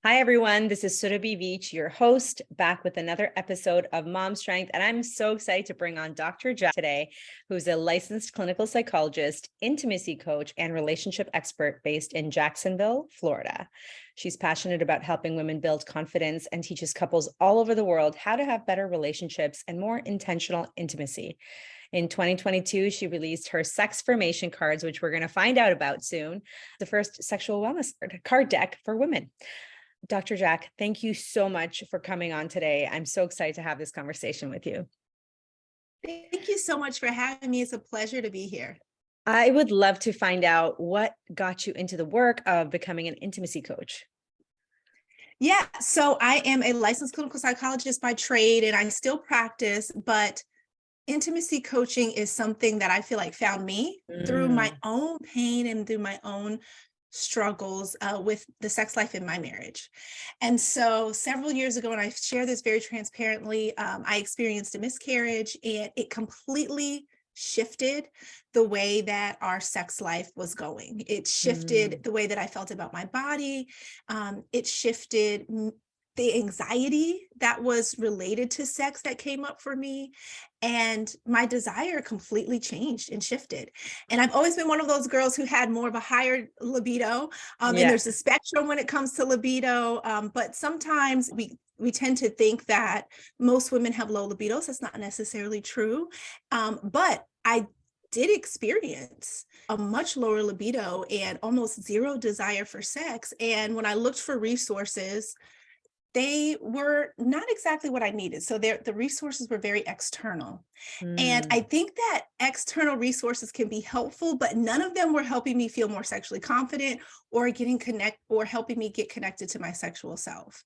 Hi, everyone. This is Surabhi Veitch, your host, back with another episode of Mom Strength. And I'm so excited to bring on Dr. Jac today, who's a licensed clinical psychologist, intimacy coach, and relationship expert based in Jacksonville, Florida. She's passionate about helping women build confidence and teaches couples all over the world how to have better relationships and more intentional intimacy. In 2022, she released her Sexfirmation Cards, which we're going to find out about soon, the first sexual wellness card deck for women. Dr. Jac, thank you so much for coming on today. I'm so excited to have this conversation with you. Thank you so much for having me. It's a pleasure to be here. I would love to find out what got you into the work of becoming an intimacy coach. Yeah, so I am a licensed clinical psychologist by trade, and I still practice, but intimacy coaching is something that I feel like found me through my own pain and through my own struggles with the sex life in my marriage. And so several years ago, and I share this very transparently, I experienced a miscarriage, and it completely shifted the way that our sex life was going. It shifted the way that I felt about my body. It shifted the anxiety that was related to sex that came up for me, and my desire completely changed and shifted. And I've always been one of those girls who had more of a higher libido, and there's a spectrum when it comes to libido, but sometimes we tend to think that most women have low libidos. That's not necessarily true, but I did experience a much lower libido and almost zero desire for sex. And when I looked for resources, they were not exactly what I needed. So the resources were very external. And I think that external resources can be helpful, but none of them were helping me feel more sexually confident or helping me get connected to my sexual self.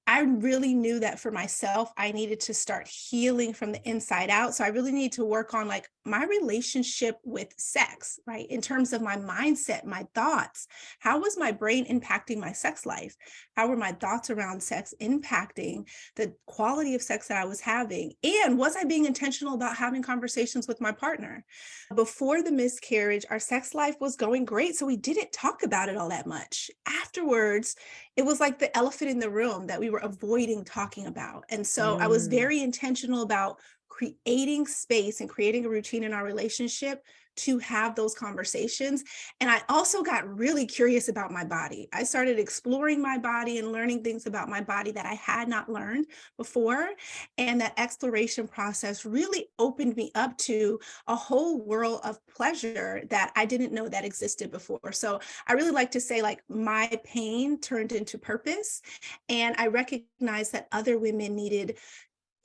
I really knew that for myself, I needed to start healing from the inside out. So I really need to work on like my relationship with sex, right? In terms of my mindset, my thoughts. How was my brain impacting my sex life? How were my thoughts around sex impacting the quality of sex that I was having? And was I being intentional about having conversations with my partner? Before the miscarriage, our sex life was going great, so we didn't talk about it all that much. Afterwards, it was like the elephant in the room that we were avoiding talking about. And so I was very intentional about creating space and creating a routine in our relationship to have those conversations. And I also got really curious about my body. I started exploring my body and learning things about my body that I had not learned before. And that exploration process really opened me up to a whole world of pleasure that I didn't know that existed before. So I really like to say, like, my pain turned into purpose. And I recognized that other women needed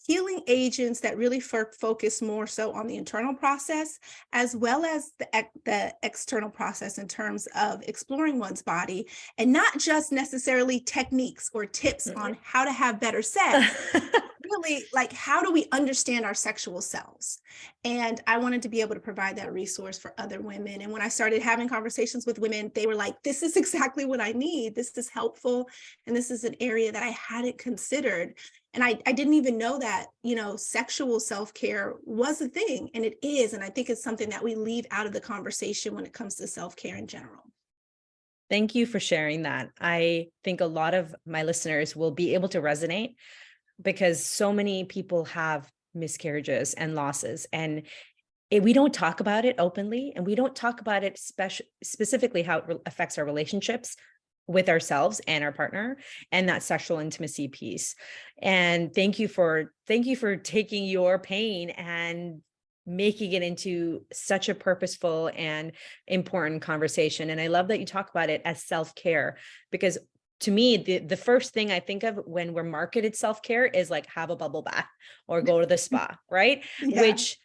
healing agents that really focus more so on the internal process, as well as the external process in terms of exploring one's body, and not just necessarily techniques or tips on how to have better sex. Really, like, how do we understand our sexual selves? And I wanted to be able to provide that resource for other women. And when I started having conversations with women, they were like, this is exactly what I need. This is helpful. And this is an area that I hadn't considered. And I didn't even know that, sexual self-care was a thing, and it is. And I think it's something that we leave out of the conversation when it comes to self-care in general. Thank you for sharing that. I think a lot of my listeners will be able to resonate because so many people have miscarriages and losses, and we don't talk about it openly, and we don't talk about it specifically how it affects our relationships with ourselves and our partner, and that sexual intimacy piece. And thank you for taking your pain and making it into such a purposeful and important conversation. And I love that you talk about it as self-care, because to me, the first thing I think of when we're marketed self-care is like have a bubble bath or go to the spa, right? Yeah. Which,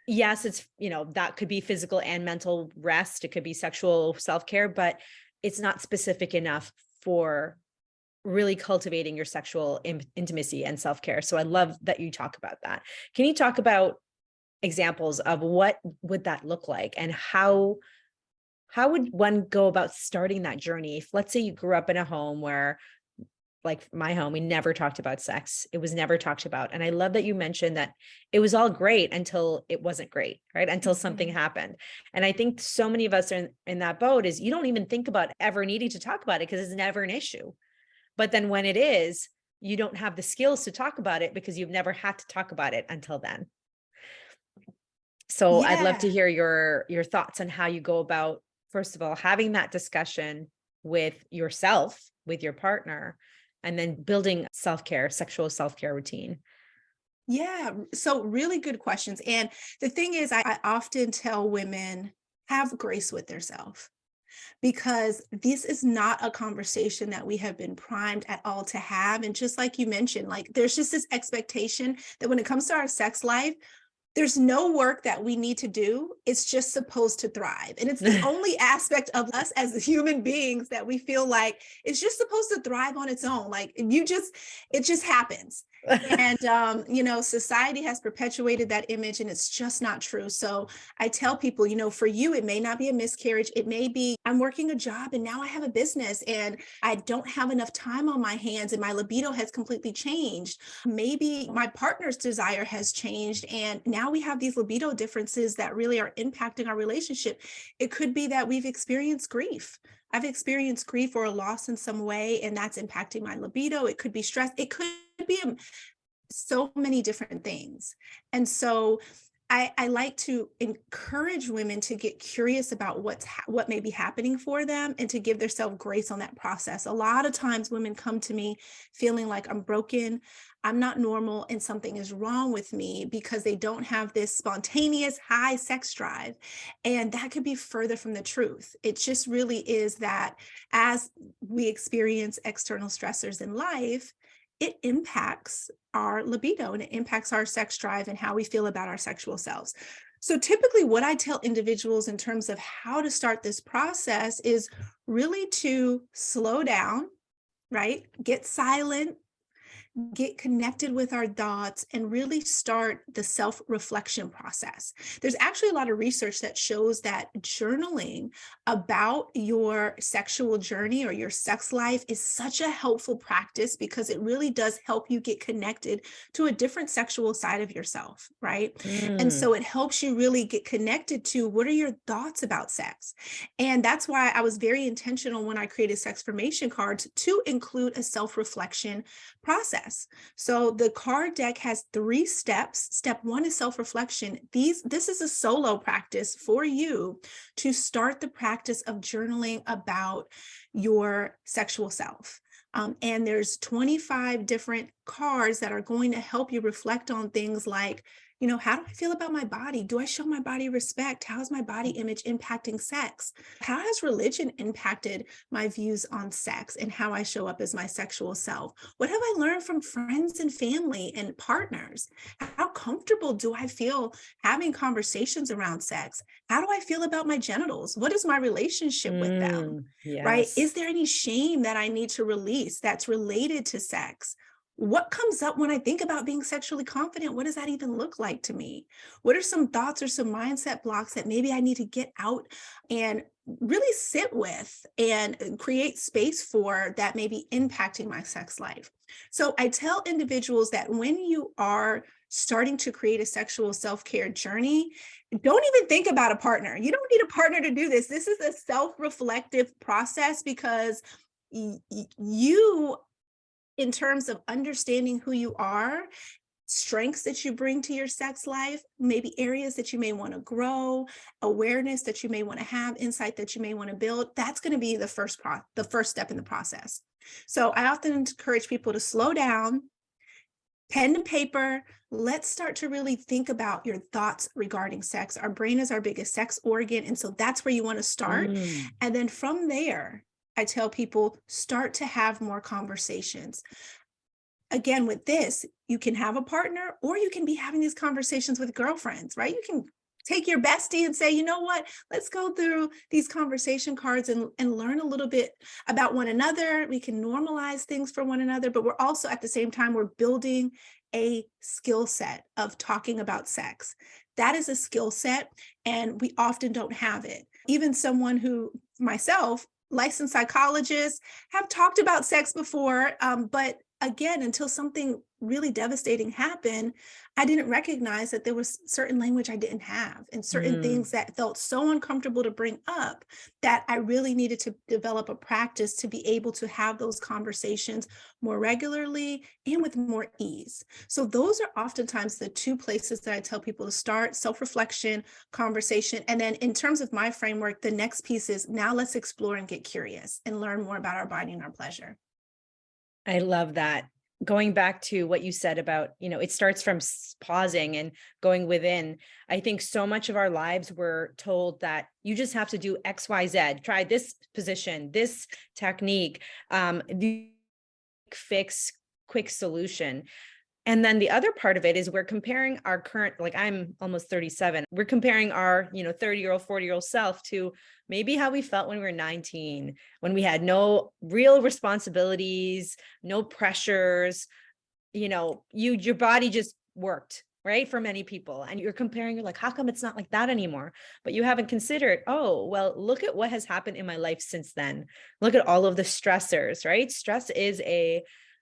yes, it's, that could be physical and mental rest. It could be sexual self-care, but it's not specific enough for really cultivating your sexual intimacy and self-care. So I love that you talk about that. Can you talk about examples of what would that look like, and how would one go about starting that journey? If, let's say, you grew up in a home where, like my home, we never talked about sex. It was never talked about. And I love that you mentioned that it was all great until it wasn't great, right? Until something happened. And I think so many of us are in that boat, is you don't even think about ever needing to talk about it because it's never an issue. But then when it is, you don't have the skills to talk about it because you've never had to talk about it until then. So I'd love to Yeah. hear your thoughts on how you go about, first of all, having that discussion with yourself, with your partner, and then building self-care, sexual self-care routine. Yeah. So really good questions. And the thing is, I often tell women, have grace with yourself, because this is not a conversation that we have been primed at all to have. And just like you mentioned, like there's just this expectation that when it comes to our sex life, there's no work that we need to do. It's just supposed to thrive. And it's the only aspect of us as human beings that we feel like it's just supposed to thrive on its own. Like it just happens. And, society has perpetuated that image, and it's just not true. So I tell people, for you, it may not be a miscarriage. It may be I'm working a job and now I have a business and I don't have enough time on my hands and my libido has completely changed. Maybe my partner's desire has changed and now we have these libido differences that really are impacting our relationship. It could be that we've experienced grief. I've experienced grief or a loss in some way, and that's impacting my libido. It could be stress. It could be so many different things. And so I like to encourage women to get curious about what may be happening for them and to give themselves grace on that process. A lot of times women come to me feeling like I'm broken, I'm not normal, and something is wrong with me because they don't have this spontaneous high sex drive. And that could be further from the truth. It just really is that as we experience external stressors in life, it impacts our libido and it impacts our sex drive and how we feel about our sexual selves. So typically what I tell individuals in terms of how to start this process is really to slow down, right? Get silent, get connected with our thoughts, and really start the self-reflection process. There's actually a lot of research that shows that journaling about your sexual journey or your sex life is such a helpful practice because it really does help you get connected to a different sexual side of yourself, right? And Mm. so it helps you really get connected to what are your thoughts about sex. And that's why I was very intentional when I created Sexfirmation Cards to include a self-reflection process. So the card deck has 3 steps. Step 1 is self-reflection. This is a solo practice for you to start the practice of journaling about your sexual self. And there's 25 different cards that are going to help you reflect on things like, how do I feel about my body? Do I show my body respect? How is my body image impacting sex? How has religion impacted my views on sex and how I show up as my sexual self? What have I learned from friends and family and partners? How comfortable do I feel having conversations around sex? How do I feel about my genitals? What is my relationship with them? Right? Yes. Is there any shame that I need to release that's related to sex? What comes up when I think about being sexually confident? What does that even look like to me? What are some thoughts or some mindset blocks that maybe I need to get out and really sit with and create space for that may be impacting my sex life? So I tell individuals that when you are starting to create a sexual self-care journey, don't even think about a partner. You don't need a partner to do this. This is a self-reflective process because you, in terms of understanding who you are, strengths that you bring to your sex life, maybe areas that you may want to grow, awareness that you may want to have, insight that you may want to build, that's going to be the first step in the process. So I often encourage people to slow down, pen and paper. Let's start to really think about your thoughts regarding sex. Our brain is our biggest sex organ. And so that's where you want to start. Mm. And then from there, I tell people, start to have more conversations. Again, with this, you can have a partner or you can be having these conversations with girlfriends, right? You can take your bestie and say, you know what, let's go through these conversation cards and learn a little bit about one another. We can normalize things for one another, but we're also at the same time, we're building a skill set of talking about sex. That is a skill set, and we often don't have it. Even someone who, myself, licensed psychologists, have talked about sex before, but again, until something really devastating happened, I didn't recognize that there was certain language I didn't have and certain Mm. things that felt so uncomfortable to bring up that I really needed to develop a practice to be able to have those conversations more regularly and with more ease. So those are oftentimes the two places that I tell people to start: self-reflection, conversation. And then in terms of my framework, the next piece is, now let's explore and get curious and learn more about our body and our pleasure. I love that. Going back to what you said about, it starts from pausing and going within. I think so much of our lives we're told that you just have to do X, Y, Z, try this position, this technique, the fix, quick solution. And then the other part of it is we're comparing our current, like I'm almost 37. We're comparing our, 30-year-old, 40-year-old self to maybe how we felt when we were 19, when we had no real responsibilities, no pressures, your body just worked, right? For many people. And you're comparing, you're like, how come it's not like that anymore? But you haven't considered, oh, well, look at what has happened in my life since then. Look at all of the stressors, right? Stress is a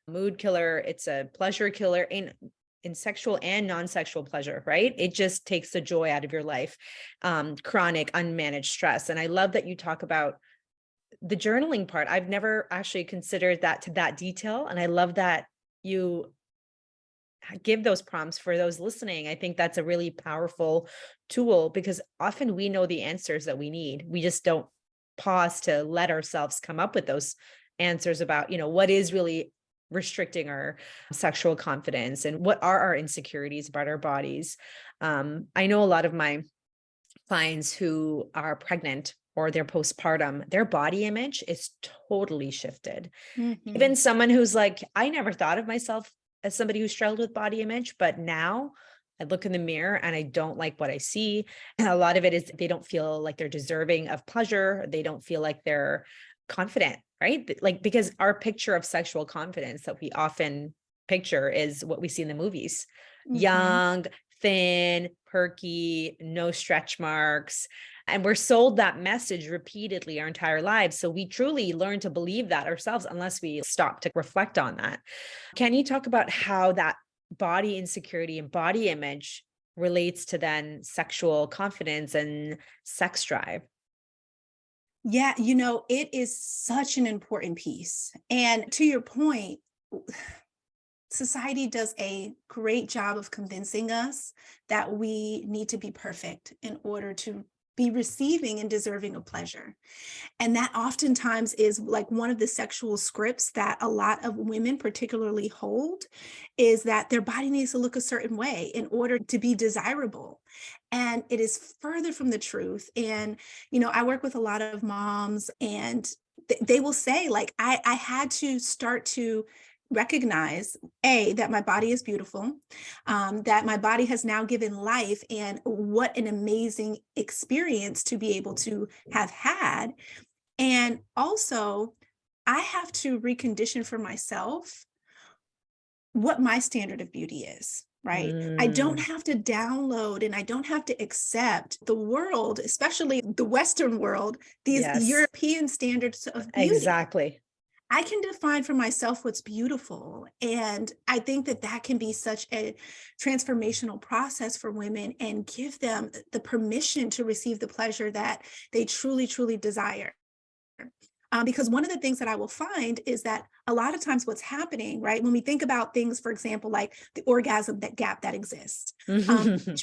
mood killer. It's a pleasure killer in sexual and non-sexual pleasure, right? It just takes the joy out of your life. Chronic, unmanaged stress. And I love that you talk about the journaling part. I've never actually considered that to that detail. And I love that you give those prompts for those listening. I think that's a really powerful tool because often we know the answers that we need. We just don't pause to let ourselves come up with those answers about, what is really restricting our sexual confidence and what are our insecurities about our bodies. I know a lot of my clients who are pregnant or they're postpartum, their body image is totally shifted. Mhm. Even someone who's like, I never thought of myself as somebody who struggled with body image, but now I look in the mirror and I don't like what I see. And a lot of it is they don't feel like they're deserving of pleasure. They don't feel like they're confident, right? Like, because our picture of sexual confidence that we often picture is what we see in the movies: Mhm. young, thin, perky, no stretch marks. And we're sold that message repeatedly our entire lives. So we truly learn to believe that ourselves unless we stop to reflect on that. Can you talk about how that body insecurity and body image relates to then sexual confidence and sex drive? Yeah, it is such an important piece. And to your point, society does a great job of convincing us that we need to be perfect in order to be receiving and deserving of pleasure. And that oftentimes is like one of the sexual scripts that a lot of women particularly hold, is that their body needs to look a certain way in order to be desirable. And it is further from the truth. And, I work with a lot of moms and they will say, like, I had to start to recognize that my body is beautiful, that my body has now given life, and what an amazing experience to be able to have had. And also, I have to recondition for myself what my standard of beauty is, right? I don't Mm, have to download and I don't have to accept the world, especially the Western world, these yes, European standards of beauty. exactly. I can define for myself what's beautiful. And I think that that can be such a transformational process for women and give them the permission to receive the pleasure that they truly, truly desire. Because one of the things that I will find is that a lot of times what's happening, right, when we think about things, for example, like the orgasm that gap that exists,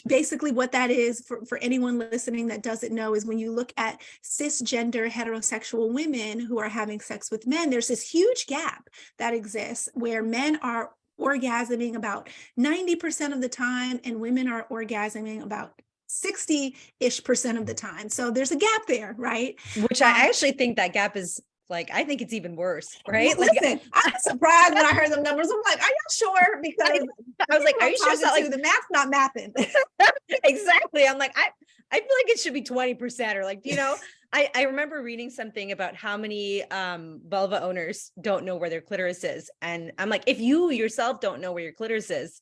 basically what that is for anyone listening that doesn't know is when you look at cisgender heterosexual women who are having sex with men, there's this huge gap that exists where men are orgasming about 90% of the time and women are orgasming about 60-ish% of the time. So there's a gap there, right? Which I actually think that gap is like, I think it's even worse, Well, right? Like, listen, I was surprised when I heard them numbers. I'm like, are you sure? I, Because I the was like, people are I'm you sure it's not talking to, like the math's not mathing. exactly? I'm like, I feel like it should be 20% or like, I remember reading something about how many vulva owners don't know where their clitoris is. And I'm like, if you yourself don't know where your clitoris is,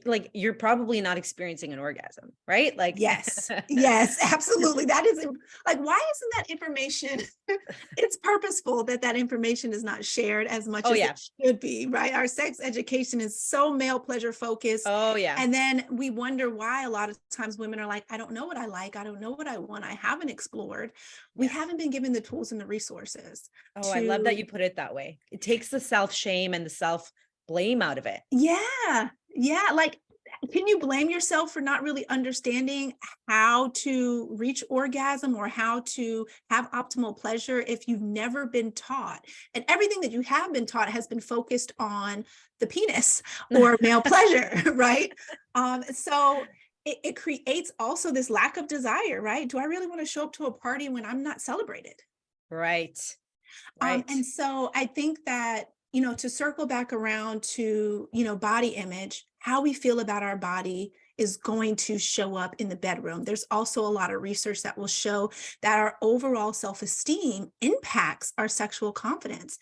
like you're probably not experiencing an orgasm, right? Like, Yes, yes, absolutely. That is like, why isn't that information? It's purposeful that that information is not shared as much oh as yeah, it should be, right? Our sex education is so male pleasure focused. oh yeah, And then we wonder why a lot of times women are like, I don't know what I like. I don't know what I want. I haven't explored. We yes. haven't been given the tools and the resources Oh, I love that to, you put it that way. It takes the self shame and the self blame out of it. yeah, yeah. Like, can you blame yourself for not really understanding how to reach orgasm or how to have optimal pleasure if you've never been taught? And everything that you have been taught has been focused on the penis or male pleasure, right? So it creates also this lack of desire, right? Do I really want to show up to a party when I'm not celebrated? Right. Right. And so I think that, you know, to circle back around to, you know, body image, how we feel about our body is going to show up in the bedroom. There's also a lot of research that will show that our overall self-esteem impacts our sexual confidence.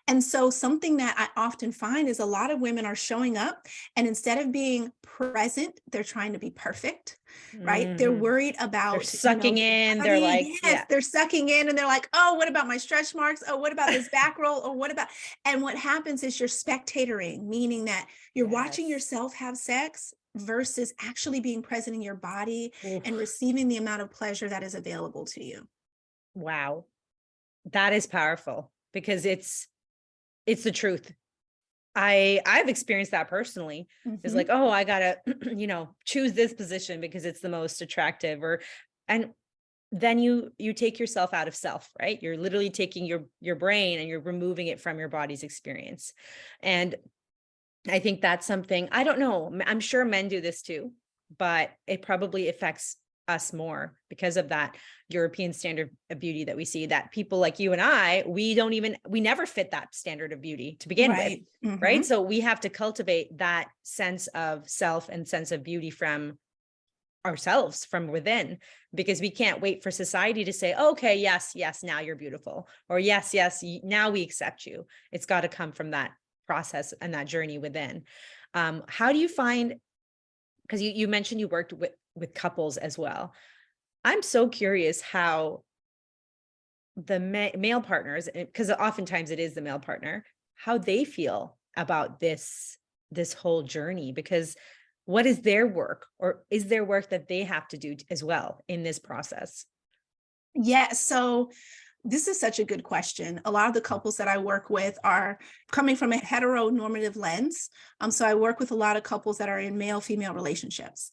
And so something that I often find is a lot of women are showing up and instead of being present, they're trying to be perfect, right? They're Mhm. worried They're about, you know, sucking their in. They're like, body. Yes, yeah, they're sucking in and they're like, oh, what about my stretch marks? Oh, what about this back roll? Or what about, and what happens is you're spectatoring, meaning that you're watching yes. yourself have sex versus actually being present in your body and Oof. receiving the amount of pleasure that is available to you. Wow. That is powerful because it's the truth. I've experienced that personally. It's like, Mhm. oh, I gotta, choose this position because it's the most attractive, and then you take yourself out of self, right? You're literally taking your brain and you're removing it from your body's experience. And I think that's something, I don't know, I'm sure men do this too, but it probably affects us more because of that European standard of beauty that we see, that people like you and I, we never fit that standard of beauty to begin with, Right. right? Mhm. So we have to cultivate that sense of self and sense of beauty from ourselves, from within, because we can't wait for society to say, okay, yes, yes, now you're beautiful, or yes, yes, now we accept you. It's got to come from that process and that journey within. How do you find, because you mentioned you worked with couples as well. I'm so curious how the male partners, because oftentimes it is the male partner, how they feel about this whole journey, because what is their work, or is there work that they have to do as well in this process? Yeah. So this is such a good question. A lot of the couples that I work with are coming from a heteronormative lens. So I work with a lot of couples that are in male-female relationships.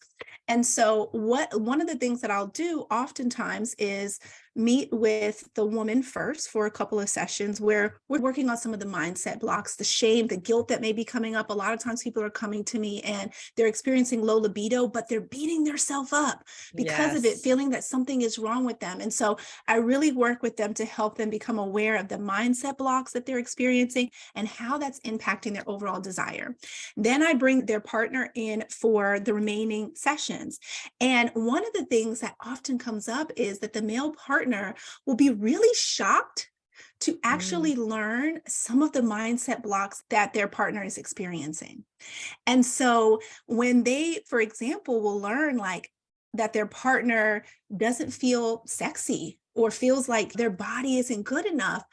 And so one of the things that I'll do oftentimes is meet with the woman first for a couple of sessions where we're working on some of the mindset blocks, the shame, the guilt that may be coming up. A lot of times people are coming to me and they're experiencing low libido, but they're beating themselves up because of it, Yes. feeling that something is wrong with them. And so I really work with them to help them become aware of the mindset blocks that they're experiencing and how that's impacting their overall desire. Then I bring their partner in for the remaining sessions. And one of the things that often comes up is that the male partner will be really shocked to Mm, actually learn some of the mindset blocks that their partner is experiencing. And so when they, for example, will learn like that their partner doesn't feel sexy or feels like their body isn't good enough,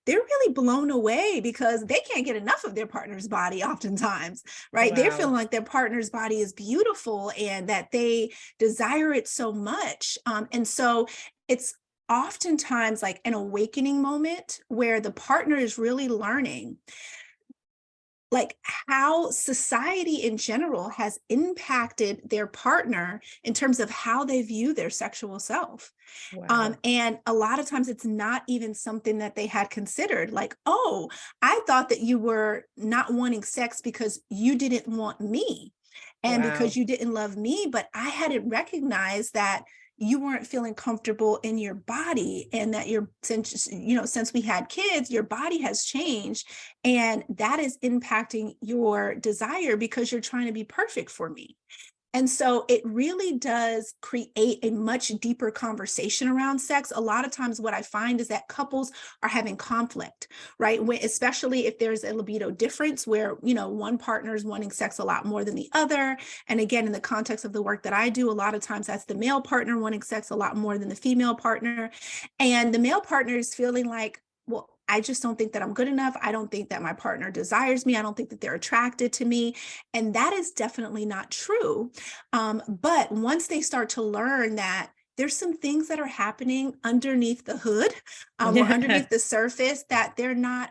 they're really blown away because they can't get enough of their partner's body oftentimes, right? They're feeling wow. like their partner's body is beautiful and that they desire it so much. And so it's oftentimes like an awakening moment where the partner is really learning like how society in general has impacted their partner in terms of how they view their sexual self. Wow. And a lot of times it's not even something that they had considered, like, oh, I thought that you were not wanting sex because you didn't want me and because Wow. you didn't love me, but I hadn't recognized that you weren't feeling comfortable in your body and that since we had kids your body has changed and that is impacting your desire because you're trying to be perfect for me. And so it really does create a much deeper conversation around sex. A lot of times what I find is that couples are having conflict, right? Especially if there's a libido difference where, one partner is wanting sex a lot more than the other. And again, in the context of the work that I do, a lot of times that's the male partner wanting sex a lot more than the female partner. And the male partner is feeling like, well, I just don't think that I'm good enough. I don't think that my partner desires me. I don't think that they're attracted to me. And that is definitely not true. But once they start to learn that there's some things that are happening underneath the hood or underneath the surface that they're not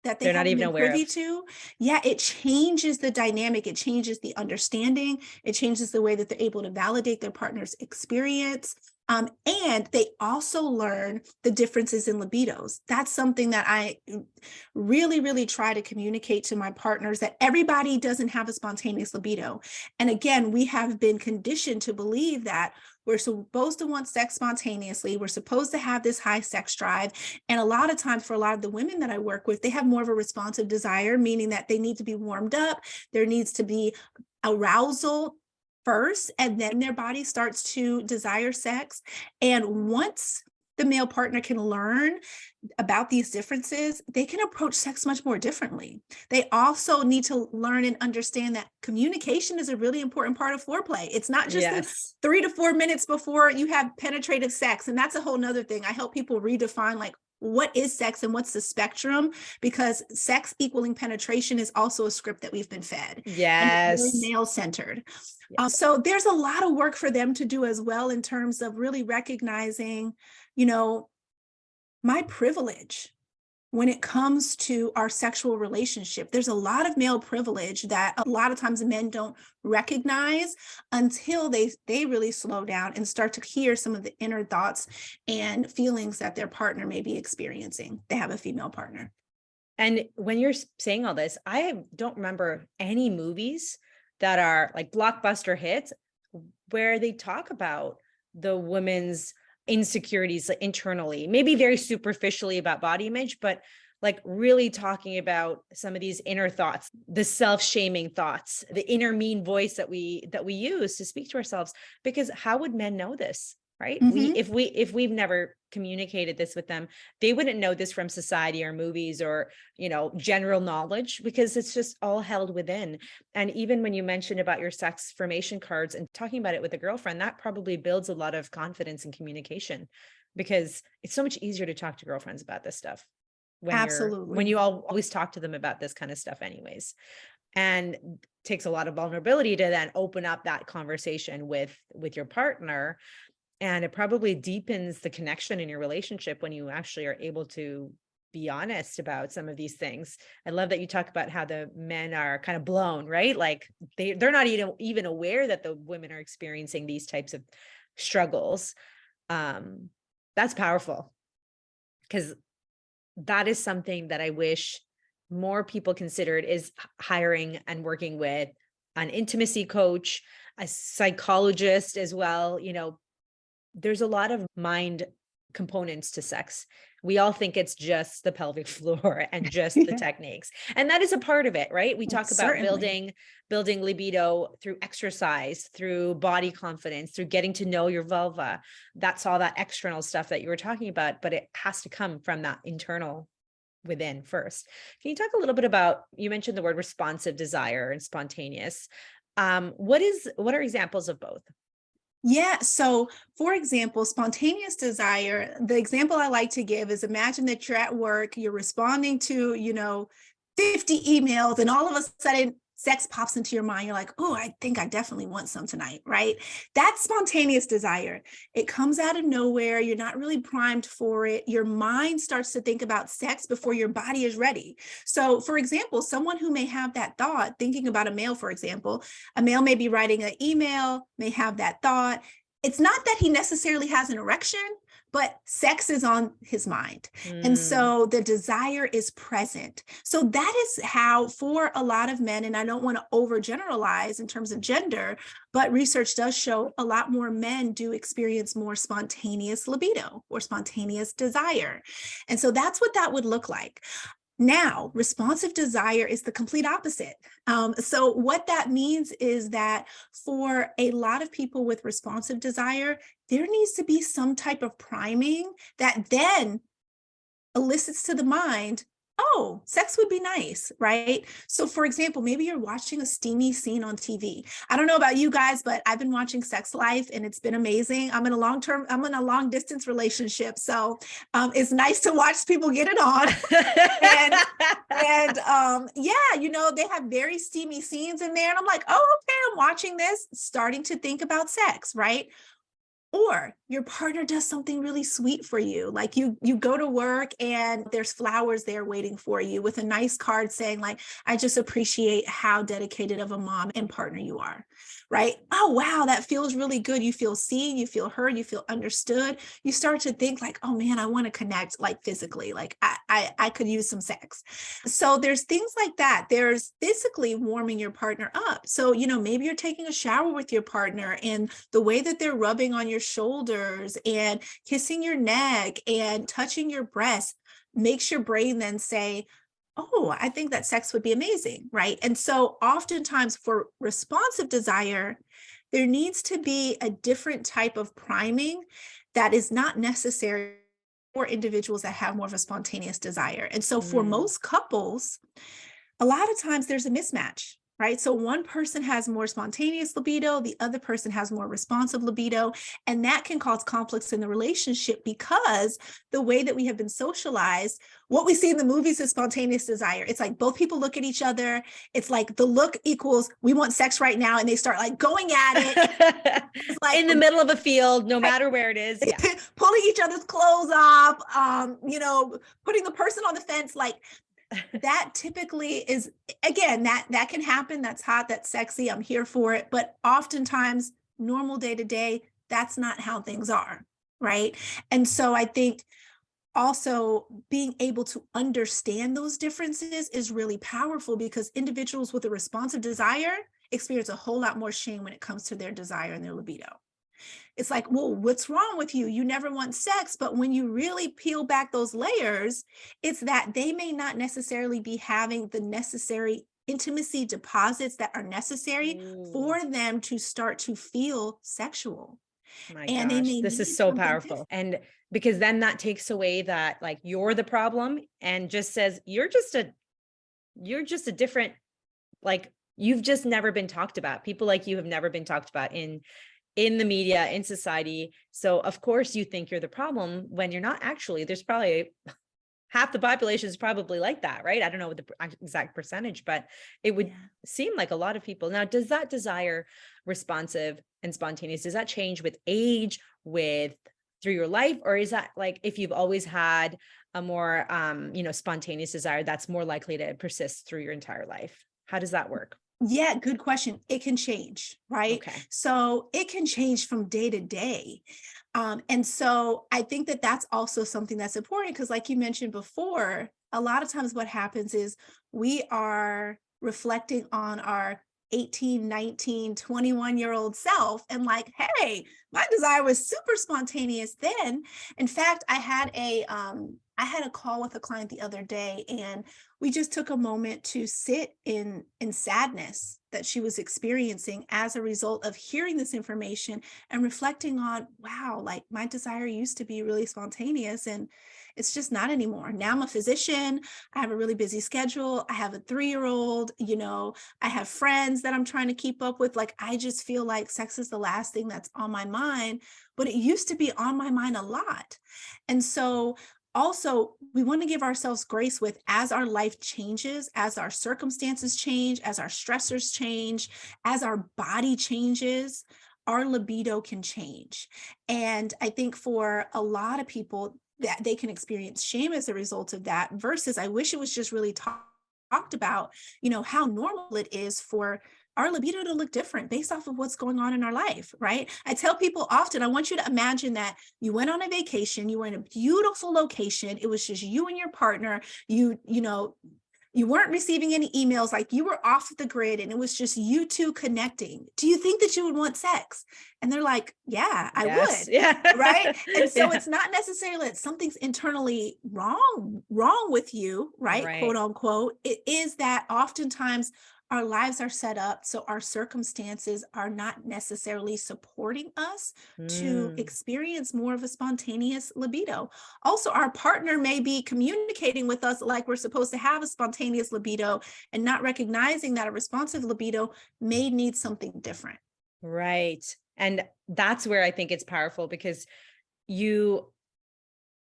They're not haven't even been aware privy of. to, it changes the dynamic. It changes the understanding. It changes the way that they're able to validate their partner's experience. And they also learn the differences in libidos. That's something that I really, really try to communicate to my partners, that everybody doesn't have a spontaneous libido. And again, we have been conditioned to believe that we're supposed to want sex spontaneously. We're supposed to have this high sex drive. And a lot of times for a lot of the women that I work with, they have more of a responsive desire, meaning that they need to be warmed up. There needs to be arousal first, and then their body starts to desire sex. And once the male partner can learn about these differences, they can approach sex much more differently. They also need to learn and understand that communication is a really important part of foreplay. It's not just the 3 to 4 minutes before you have penetrative sex. And that's a whole nother thing. I help people redefine like, what is sex and what's the spectrum? Because sex equaling penetration is also a script that we've been fed. Yes. And it's very male-centered. So there's a lot of work for them to do as well in terms of really recognizing, my privilege when it comes to our sexual relationship. There's a lot of male privilege that a lot of times men don't recognize until they really slow down and start to hear some of the inner thoughts and feelings that their partner may be experiencing. They have a female partner. And when you're saying all this, I don't remember any movies that are like blockbuster hits where they talk about the woman's insecurities internally, maybe very superficially about body image, but like really talking about some of these inner thoughts, the self-shaming thoughts, the inner mean voice that we use to speak to ourselves. Because how would men know this? Right? Mm-hmm. If we've never communicated this with them, they wouldn't know this from society or movies or, general knowledge, because it's just all held within. And even when you mentioned about your Sexfirmation cards and talking about it with a girlfriend, that probably builds a lot of confidence and communication, because it's so much easier to talk to girlfriends about this stuff when you always talk to them about this kind of stuff anyways. And takes a lot of vulnerability to then open up that conversation with your partner. And it probably deepens the connection in your relationship when you actually are able to be honest about some of these things. I love that you talk about how the men are kind of blown, right? Like they're not even aware that the women are experiencing these types of struggles. That's powerful, because that is something that I wish more people considered, is hiring and working with an intimacy coach, a psychologist as well. There's a lot of mind components to sex. We all think it's just the pelvic floor and just the techniques. And that is a part of it, right? We talk about building libido through exercise, through body confidence, through getting to know your vulva. That's all that external stuff that you were talking about, but it has to come from that internal within first. Can you talk a little bit about, you mentioned the word responsive desire and spontaneous. What are examples of both? Yeah. So for example, spontaneous desire, the example I like to give is, imagine that you're at work, you're responding to, 50 emails, and all of a sudden sex pops into your mind. You're like, oh, I think I definitely want some tonight, right? That's spontaneous desire. It comes out of nowhere. You're not really primed for it. Your mind starts to think about sex before your body is ready. So for example, someone who may have that thought, thinking about a male, for example, a male may be writing an email, may have that thought. It's not that he necessarily has an erection, but sex is on his mind. And so the desire is present. So that is how, for a lot of men, and I don't want to overgeneralize in terms of gender, but research does show a lot more men do experience more spontaneous libido or spontaneous desire. And so that's what that would look like. Now, responsive desire is the complete opposite. So what that means is that for a lot of people with responsive desire, there needs to be some type of priming that then elicits to the mind, oh, sex would be nice, right? So for example, maybe you're watching a steamy scene on TV. I don't know about you guys, but I've been watching Sex Life and it's been amazing. I'm in a long distance relationship. So it's nice to watch people get it on. Yeah, they have very steamy scenes in there. And I'm like, oh, okay, I'm watching this, starting to think about sex, right? Or your partner does something really sweet for you. Like you go to work and there's flowers there waiting for you with a nice card saying like, I just appreciate how dedicated of a mom and partner you are, right? Oh, wow, that feels really good. You feel seen, you feel heard, you feel understood. You start to think like, oh man, I want to connect like physically, like I could use some sex. So there's things like that. There's physically warming your partner up. So, maybe you're taking a shower with your partner and the way that they're rubbing on your shoulders and kissing your neck and touching your breast makes your brain then say, oh, I think that sex would be amazing, right? And so oftentimes for responsive desire, there needs to be a different type of priming that is not necessary for individuals that have more of a spontaneous desire. And so for most couples, a lot of times there's a mismatch, right? So one person has more spontaneous libido, the other person has more responsive libido, and that can cause conflicts in the relationship because the way that we have been socialized, what we see in the movies is spontaneous desire. It's like both people look at each other. It's like the look equals we want sex right now, and they start like going at it. It's like in the middle of a field, no matter where it is. Yeah. Pulling each other's clothes off, putting the person on the fence, like that typically is, again, that can happen. That's hot, that's sexy. I'm here for it. But oftentimes, normal day to day, that's not how things are, right? And so I think also being able to understand those differences is really powerful because individuals with a responsive desire experience a whole lot more shame when it comes to their desire and their libido. It's like, well, what's wrong with you? You never want sex. But when you really peel back those layers, it's that they may not necessarily be having the necessary intimacy deposits that are necessary for them to start to feel sexual. My and gosh, this is so powerful. And because then that takes away that like you're the problem and just says you're just a different, like you've just never been talked about. People like you have never been talked about in the media, in society. So of course you think you're the problem when you're not actually. There's probably half the population is probably like that, right? I don't know what the exact percentage, but it would seem like a lot of people. Now, does that desire, responsive and spontaneous, does that change with age, through your life? Or is that like, if you've always had a more, spontaneous desire, that's more likely to persist through your entire life? How does that work? Yeah, good question. It can change, right? Okay. So it can change from day to day. And so I think that that's also something that's important because like you mentioned before, a lot of times what happens is we are reflecting on our 18, 19, 21-year-old self and like, hey, my desire was super spontaneous then. In fact, I had a call with a client the other day and we just took a moment to sit in sadness that she was experiencing as a result of hearing this information and reflecting on, wow, like my desire used to be really spontaneous and it's just not anymore. Now I'm a physician. I have a really busy schedule. I have a 3-year-old, I have friends that I'm trying to keep up with. Like, I just feel like sex is the last thing that's on my mind, but it used to be on my mind a lot. And so also, we want to give ourselves grace with as our life changes, as our circumstances change, as our stressors change, as our body changes, our libido can change. And I think for a lot of people that they can experience shame as a result of that versus I wish it was just really talked about, how normal it is for our libido to look different based off of what's going on in our life, right? I tell people often, I want you to imagine that you went on a vacation, you were in a beautiful location, it was just you and your partner, you you weren't receiving any emails, like you were off the grid and it was just you two connecting. Do you think that you would want sex? And they're like, yeah, I Yes. would. Yeah. Right. And so Yeah. it's not necessarily that something's internally wrong with you, right? Quote Right. unquote. It is that oftentimes our lives are set up so our circumstances are not necessarily supporting us to Mm, experience more of a spontaneous libido. Also, our partner may be communicating with us like we're supposed to have a spontaneous libido and not recognizing that a responsive libido may need something different. right. And that's where I think it's powerful, because you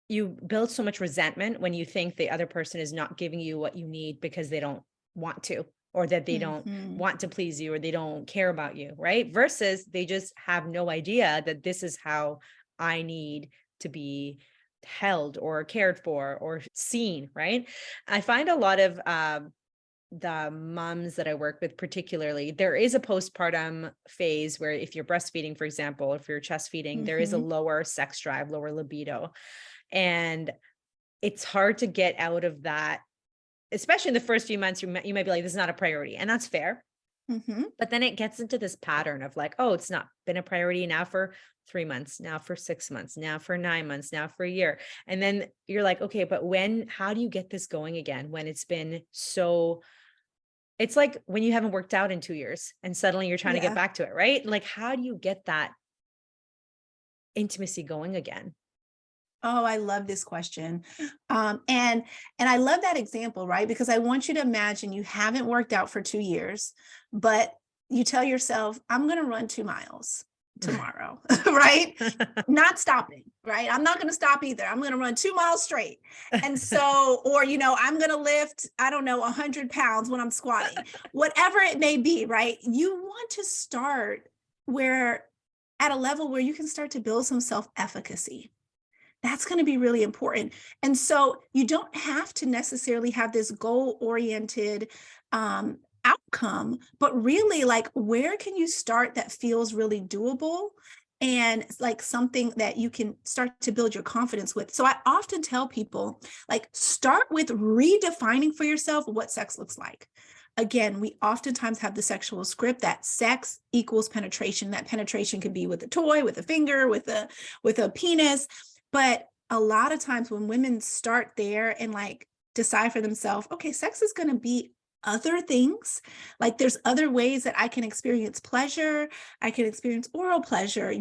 build so much resentment when you think the other person is not giving you what you need because they don't want to, or that they don't Mhm. want to please you, or they don't care about you, right? Versus they just have no idea that this is how I need to be held or cared for or seen, right? I find a lot of the moms that I work with, particularly, there is a postpartum phase where if you're breastfeeding, for example, if you're chest feeding, there is a Mhm. lower sex drive, lower libido. And it's hard to get out of that, especially in the first few months. You might be like, this is not a priority, and that's fair. Mhm. But then it gets into this pattern of like, oh, it's not been a priority now for 3 months, now for 6 months, now for 9 months, now for a year. And then you're like, okay, but how do you get this going again when it's been so, it's like when you haven't worked out in 2 years and suddenly you're trying to get Yeah. back to it, right? Like, how do you get that intimacy going again? Oh, I love this question. And I love that example, right? Because I want you to imagine you haven't worked out for 2 years, but you tell yourself, I'm going to run 2 miles tomorrow, right? Not stopping, right? I'm not going to stop either. I'm going to run 2 miles straight. And so, or, I'm going to lift, I don't know, 100 pounds when I'm squatting, whatever it may be, right? You want to start where at a level where you can start to build some self-efficacy. That's going to be really important. And so you don't have to necessarily have this goal oriented outcome, but really, like, where can you start that feels really doable and like something that you can start to build your confidence with? So I often tell people, like, start with redefining for yourself what sex looks like. Again, we oftentimes have the sexual script that sex equals penetration. That penetration could be with a toy, with a finger, with a penis. But a lot of times when women start there and like decide for themselves, okay, sex is going to be other things. Like, there's other ways that I can experience pleasure. I can experience oral pleasure.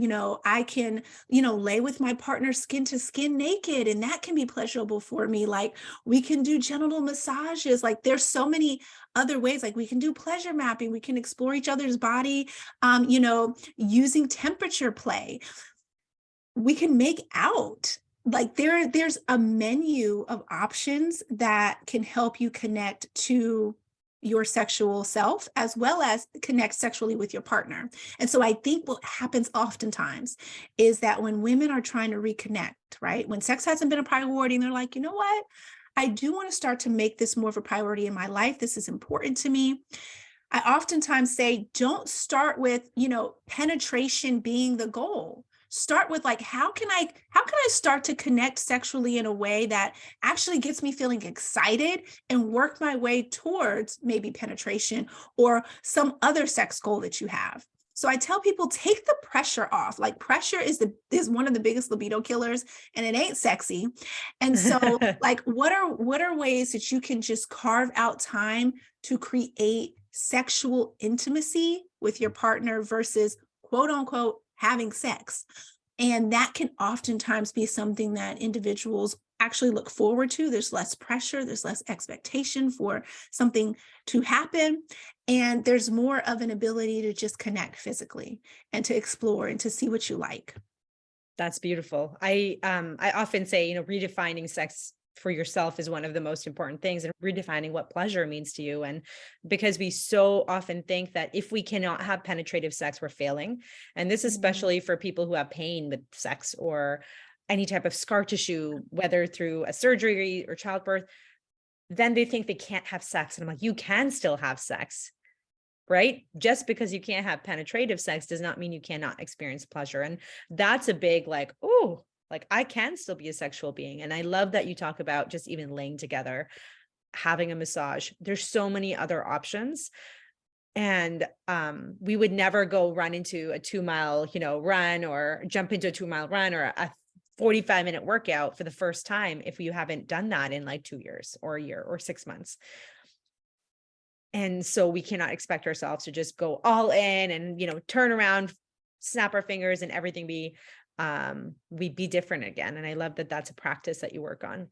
I can, lay with my partner skin to skin naked, and that can be pleasurable for me. Like, we can do genital massages. Like, there's so many other ways. Like, we can do pleasure mapping. We can explore each other's body, using temperature play. We can make out. Like, there's a menu of options that can help you connect to your sexual self as well as connect sexually with your partner. And so I think what happens oftentimes is that when women are trying to reconnect, right, when sex hasn't been a priority and they're like, you know what, I do want to start to make this more of a priority in my life. This is important to me. I oftentimes say, don't start with, penetration being the goal. Start with, like, how can I start to connect sexually in a way that actually gets me feeling excited, and work my way towards maybe penetration or some other sex goal that you have. So I tell people, take the pressure off. Like, pressure is one of the biggest libido killers, and it ain't sexy. And so, like, what are ways that you can just carve out time to create sexual intimacy with your partner versus, quote unquote, having sex? And that can oftentimes be something that individuals actually look forward to. There's less pressure, there's less expectation for something to happen, and there's more of an ability to just connect physically and to explore and to see what you like. That's beautiful. I often say, redefining sex for yourself is one of the most important things, and redefining what pleasure means to you. And because we so often think that if we cannot have penetrative sex, we're failing. And this is Mhm. especially for people who have pain with sex or any type of scar tissue, whether through a surgery or childbirth, then they think they can't have sex. And I'm like, you can still have sex. Right? Just because you can't have penetrative sex does not mean you cannot experience pleasure. And that's a big, like, oh, like, I can still be a sexual being. And I love that you talk about just even laying together, having a massage. There's so many other options. And we would never go run into a 2-mile, run, or jump into a 2-mile run, or a 45-minute workout for the first time if you haven't done that in like 2 years or a year or 6 months. And so we cannot expect ourselves to just go all in and, turn around, snap our fingers, and everything we'd be different again. And I love that that's a practice that you work on.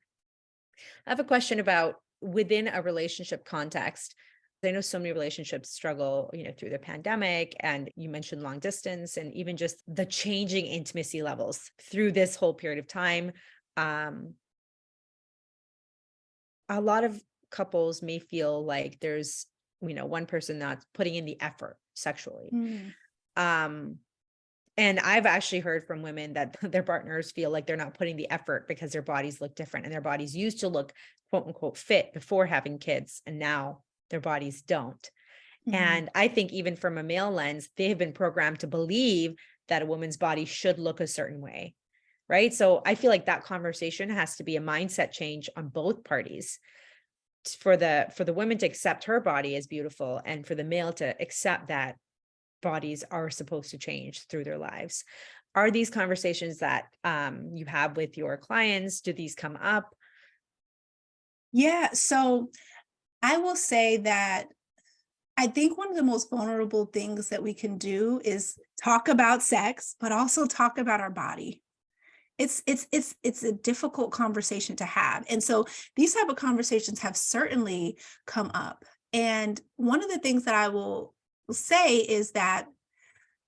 I have a question about within a relationship context. I know so many relationships struggle, through the pandemic, and you mentioned long distance and even just the changing intimacy levels through this whole period of time. A lot of couples may feel like there's, one person not putting in the effort sexually. And I've actually heard from women that their partners feel like they're not putting the effort because their bodies look different, and their bodies used to look quote unquote fit before having kids, and now their bodies don't. And I think even from a male lens, they have been programmed to believe that a woman's body should look a certain way. Right. So I feel like that conversation has to be a mindset change on both parties, for the woman to accept her body as beautiful, and for the male to accept that bodies are supposed to change through their lives. Are these conversations that you have with your clients? Do these come up? Yeah. So I will say that I think one of the most vulnerable things that we can do is talk about sex, but also talk about our body. It's a difficult conversation to have. And so these type of conversations have certainly come up. And one of the things that I will say is that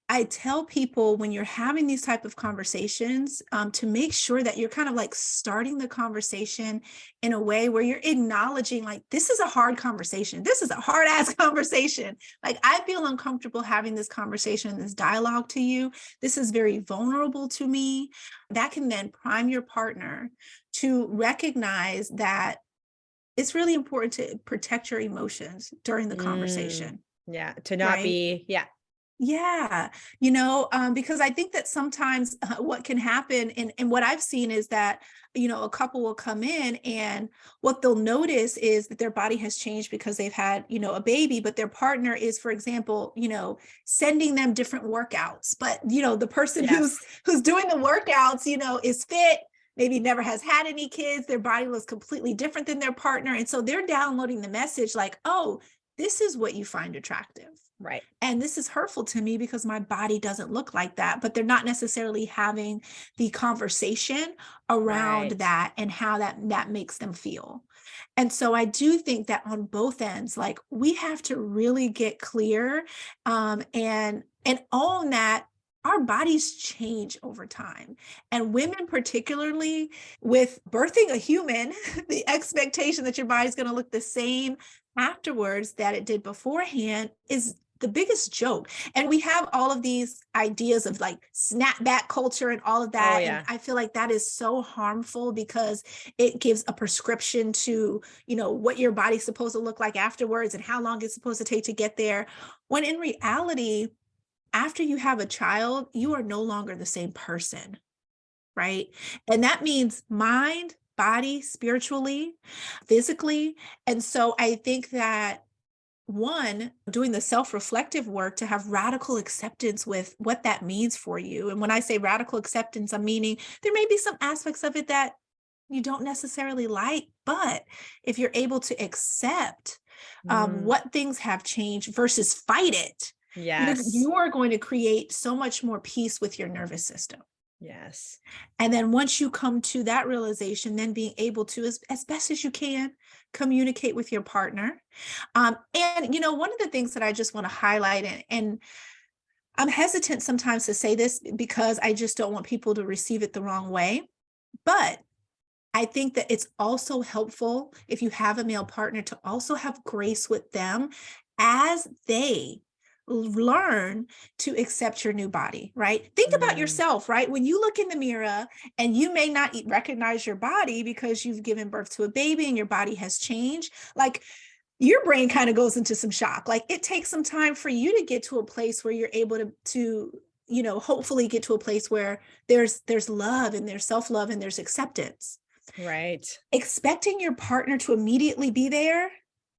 I tell people, when you're having these type of conversations, to make sure that you're kind of like starting the conversation in a way where you're acknowledging, like, this is a hard conversation. This is a hard ass conversation. Like, I feel uncomfortable having this conversation, this dialogue to you. This is very vulnerable to me. That can then prime your partner to recognize that it's really important to protect your emotions during the conversation. Yeah. To not be, yeah. Yeah. Because I think that sometimes what can happen, and what I've seen is that, a couple will come in, and what they'll notice is that their body has changed because they've had, a baby, but their partner is, for example, sending them different workouts. But, the person who's doing the workouts, is fit, maybe never has had any kids, their body looks completely different than their partner. And so they're downloading the message like, oh, this is what you find attractive. Right. And this is hurtful to me because my body doesn't look like that, but they're not necessarily having the conversation around that and how that makes them feel. And so I do think that on both ends, like, we have to really get clear, and own that our bodies change over time. And women, particularly with birthing a human, the expectation that your body's going to look the same afterwards that it did beforehand is the biggest joke. And we have all of these ideas of like snapback culture and all of that. And I feel like that is so harmful because it gives a prescription to, what your body's supposed to look like afterwards and how long it's supposed to take to get there. When in reality, after you have a child, you are no longer the same person, right? And that means mind, body, spiritually, physically. And so I think that, one, doing the self-reflective work to have radical acceptance with what that means for you. And when I say radical acceptance, I'm meaning there may be some aspects of it that you don't necessarily like, but if you're able to accept what things have changed versus fight it, you are going to create so much more peace with your nervous system. Yes. And then once you come to that realization, then being able to, as best as you can, communicate with your partner. And, one of the things that I just want to highlight, and I'm hesitant sometimes to say this because I just don't want people to receive it the wrong way, but I think that it's also helpful if you have a male partner to also have grace with them as they learn to accept your new body, right? Think about yourself, right? When you look in the mirror and you may not recognize your body because you've given birth to a baby and your body has changed, like, your brain kind of goes into some shock. Like, it takes some time for you to get to a place where you're able to hopefully get to a place where there's love and there's self-love and there's acceptance. Right. Expecting your partner to immediately be there is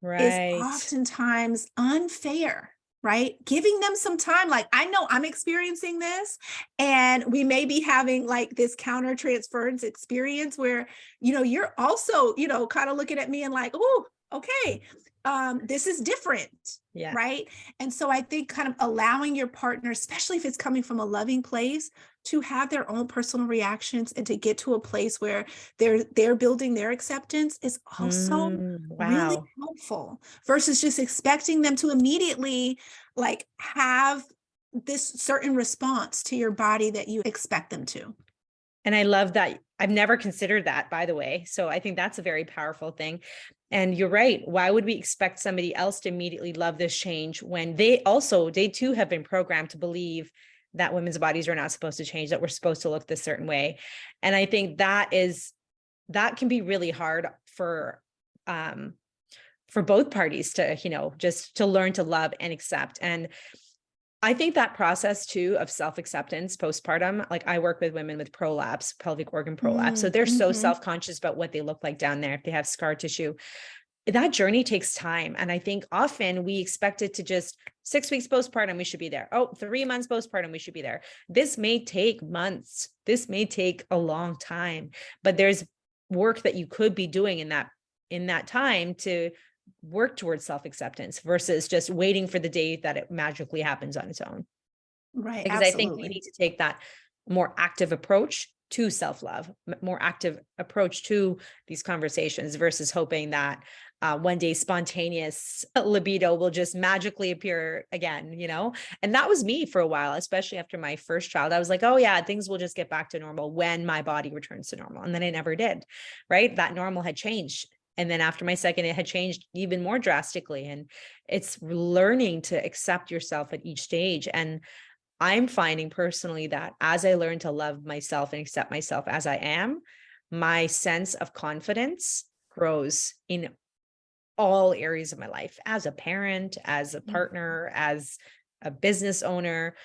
Right. oftentimes unfair, right? Giving them some time. Like, I know I'm experiencing this, and we may be having like this counter transference experience where, you're also, kind of looking at me and like, oh, okay, this is different. Yeah. Right. And so I think kind of allowing your partner, especially if it's coming from a loving place, to have their own personal reactions and to get to a place where they're building their acceptance is also really Wow. helpful, versus just expecting them to immediately like have this certain response to your body that you expect them to. And I love that. I've never considered that, by the way. So I think that's a very powerful thing. And you're right. Why would we expect somebody else to immediately love this change when they too have been programmed to believe that women's bodies are not supposed to change, that we're supposed to look this certain way. And I think that can be really hard for both parties to, just to learn to love and accept. And I think that process too of self-acceptance postpartum, like I work with women with prolapse, pelvic organ prolapse. So they're so self-conscious about what they look like down there if they have scar tissue. That journey takes time. And I think often we expect it to just 6 weeks postpartum, we should be there. Oh, 3 months postpartum, we should be there. This may take months. This may take a long time, but there's work that you could be doing in that time to work towards self-acceptance versus just waiting for the day that it magically happens on its own. Right. Because I think we need to take that more active approach to self-love, more active approach to these conversations versus hoping that one day spontaneous libido will just magically appear again, And that was me for a while, especially after my first child. I was like, oh yeah, things will just get back to normal when my body returns to normal. And then it never did, right? That normal had changed. And then after my second, it had changed even more drastically. And it's learning to accept yourself at each stage. And I'm finding personally that as I learn to love myself and accept myself as I am, my sense of confidence grows in all areas of my life, as a parent, as a partner, as a business owner.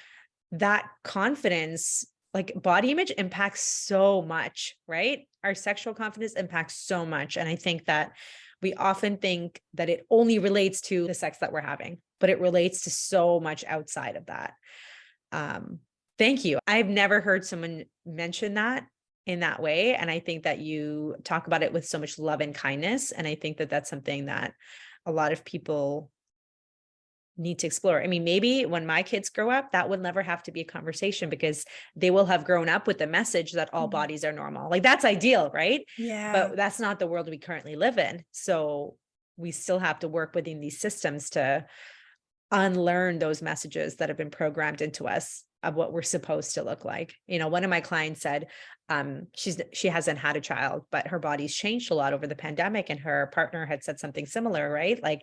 That confidence, like body image, impacts so much, right? Our sexual confidence impacts so much. And I think that we often think that it only relates to the sex that we're having, but it relates to so much outside of that. Thank you. I've never heard someone mention that in that way. And I think that you talk about it with so much love and kindness. And I think that that's something that a lot of people need to explore. I mean, maybe when my kids grow up, that will never have to be a conversation because they will have grown up with the message that all bodies are normal. Like that's ideal, right? Yeah. But that's not the world we currently live in. So we still have to work within these systems to unlearn those messages that have been programmed into us of what we're supposed to look like. One of my clients said, she hasn't had a child, but her body's changed a lot over the pandemic. And her partner had said something similar, right? Like,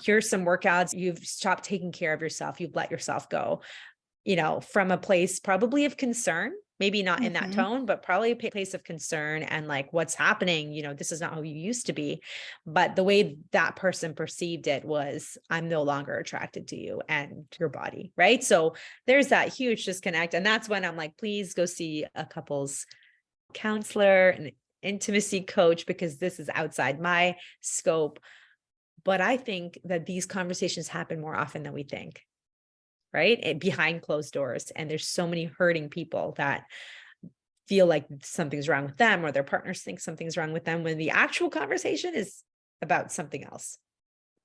here's some workouts. You've stopped taking care of yourself. You've let yourself go, from a place probably of concern, maybe not in that tone, but probably a place of concern and like what's happening, this is not who you used to be. But the way that person perceived it was, I'm no longer attracted to you and your body, right? So there's that huge disconnect. And that's when I'm like, please go see a couples counselor, an intimacy coach, because this is outside my scope. But I think that these conversations happen more often than we think. Right? Behind closed doors. And there's so many hurting people that feel like something's wrong with them or their partners think something's wrong with them when the actual conversation is about something else.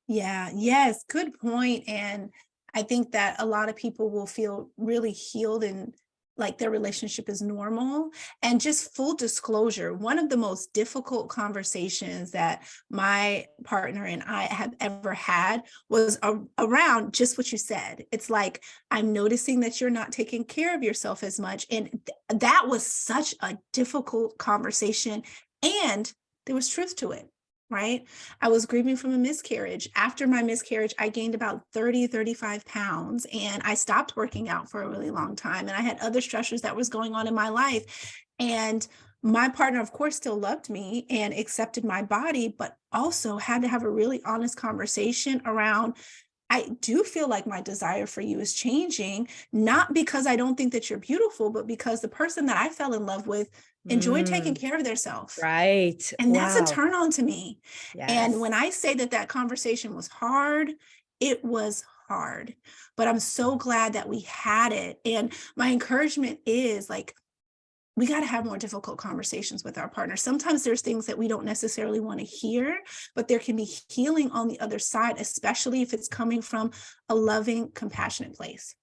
Yeah. Yes. Good point. And I think that a lot of people will feel really healed and like their relationship is normal. And just full disclosure, one of the most difficult conversations that my partner and I have ever had was around just what you said. It's like, I'm noticing that you're not taking care of yourself as much. And that was such a difficult conversation. And there was truth to it. Right? I was grieving from a miscarriage. After my miscarriage, I gained about 35 pounds and I stopped working out for a really long time. And I had other stressors that was going on in my life. And my partner, of course, still loved me and accepted my body, but also had to have a really honest conversation around, I do feel like my desire for you is changing, not because I don't think that you're beautiful, but because the person that I fell in love with enjoy taking Mm, care of themselves. right. And that's a Wow. turn on to me. And Yes. when I say that that conversation was hard, it was hard. But I'm so glad that we had it. And my encouragement is like, we got to have more difficult conversations with our partner. Sometimes there's things that we don't necessarily want to hear, but there can be healing on the other side, especially if it's coming from a loving, compassionate place.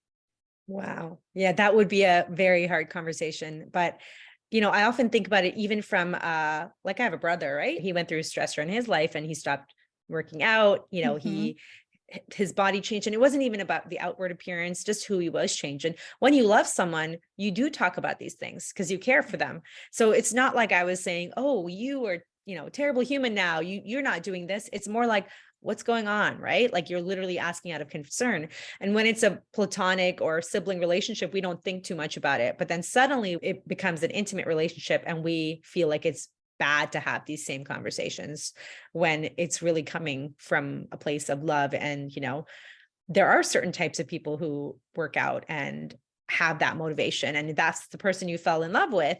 Wow. Yeah, that would be a very hard conversation. But, I often think about it even from like I have a brother, right? He went through a stressor in his life and he stopped working out. Mhm. His body changed, and it wasn't even about the outward appearance, just who he was changed. And when you love someone, you do talk about these things because you care for them. So it's not like I was saying, oh, you are, a terrible human now. You're not doing this. It's more like, what's going on, right? Like you're literally asking out of concern. And when it's a platonic or sibling relationship, we don't think too much about it. But then suddenly it becomes an intimate relationship and we feel like it's bad to have these same conversations when it's really coming from a place of love. And, there are certain types of people who work out and have that motivation, and that's the person you fell in love with.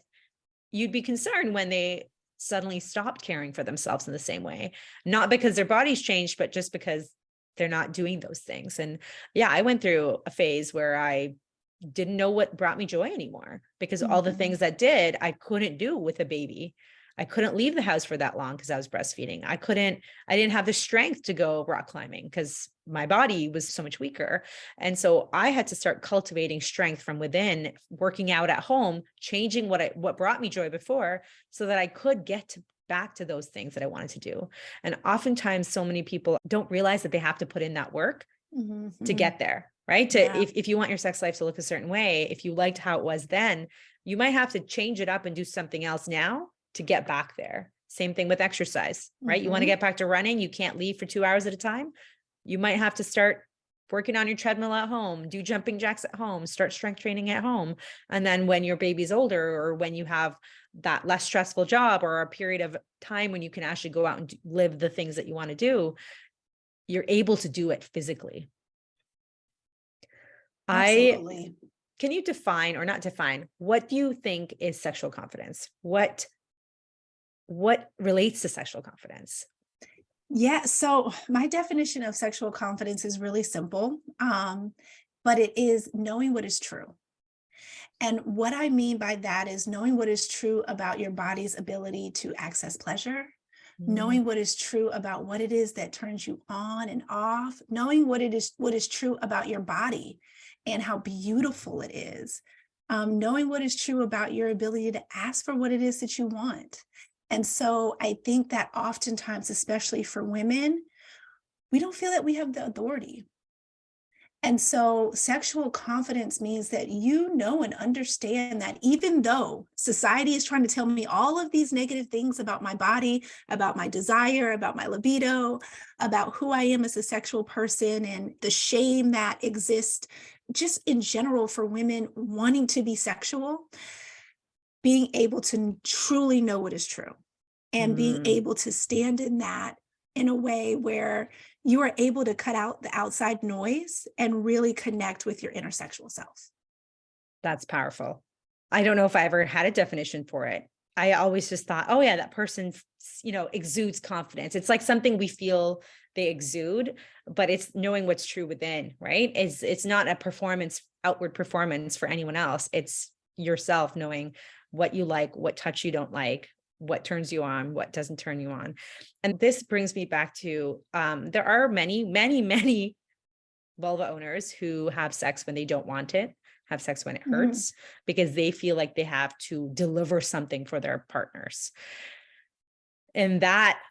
You'd be concerned when they suddenly stopped caring for themselves in the same way, not because their bodies changed, but just because they're not doing those things. And yeah, I went through a phase where I didn't know what brought me joy anymore because all the Mhm. things that did, I couldn't do with a baby. I couldn't leave the house for that long because I was breastfeeding. I didn't have the strength to go rock climbing because my body was so much weaker. And so I had to start cultivating strength from within, working out at home, changing what brought me joy before so that I could get back to those things that I wanted to do. And oftentimes so many people don't realize that they have to put in that work to Mhm. get there, right? Yeah. If you want your sex life to look a certain way, if you liked how it was then, you might have to change it up and do something else now to get back there. Same thing with exercise, right? You want to Mhm. get back to running, you can't leave for 2 hours at a time. You might have to start working on your treadmill at home, do jumping jacks at home, start strength training at home. And then when your baby's older or when you have that less stressful job or a period of time when you can actually go out and live the things that you want to do, you're able to do it physically. I Absolutely. Can you define or not define, what do you think is sexual confidence? What relates to sexual confidence? Yeah. So my definition of sexual confidence is really simple, but it is knowing what is true. And what I mean by that is knowing what is true about your body's ability to access pleasure, Mm, knowing what is true about what it is that turns you on and off, knowing what is true about your body and how beautiful it is, knowing what is true about your ability to ask for what it is that you want. And so I think that oftentimes, especially for women, we don't feel that we have the authority. And so sexual confidence means that you know and understand that even though society is trying to tell me all of these negative things about my body, about my desire, about my libido, about who I am as a sexual person, and the shame that exists just in general for women wanting to be sexual, being able to truly know what is true and being mm, able to stand in that in a way where you are able to cut out the outside noise and really connect with your inner sexual self. that's powerful. I don't know if I ever had a definition for it. I always just thought, oh yeah, that person, exudes confidence. It's like something we feel they exude, but it's knowing what's true within, right? It's not a outward performance for anyone else. It's yourself knowing what you like, what touch you don't like, what turns you on, what doesn't turn you on. And this brings me back to there are many, many, many vulva owners who have sex when they don't want it, have sex when it Mhm. hurts, because they feel like they have to deliver something for their partners. And that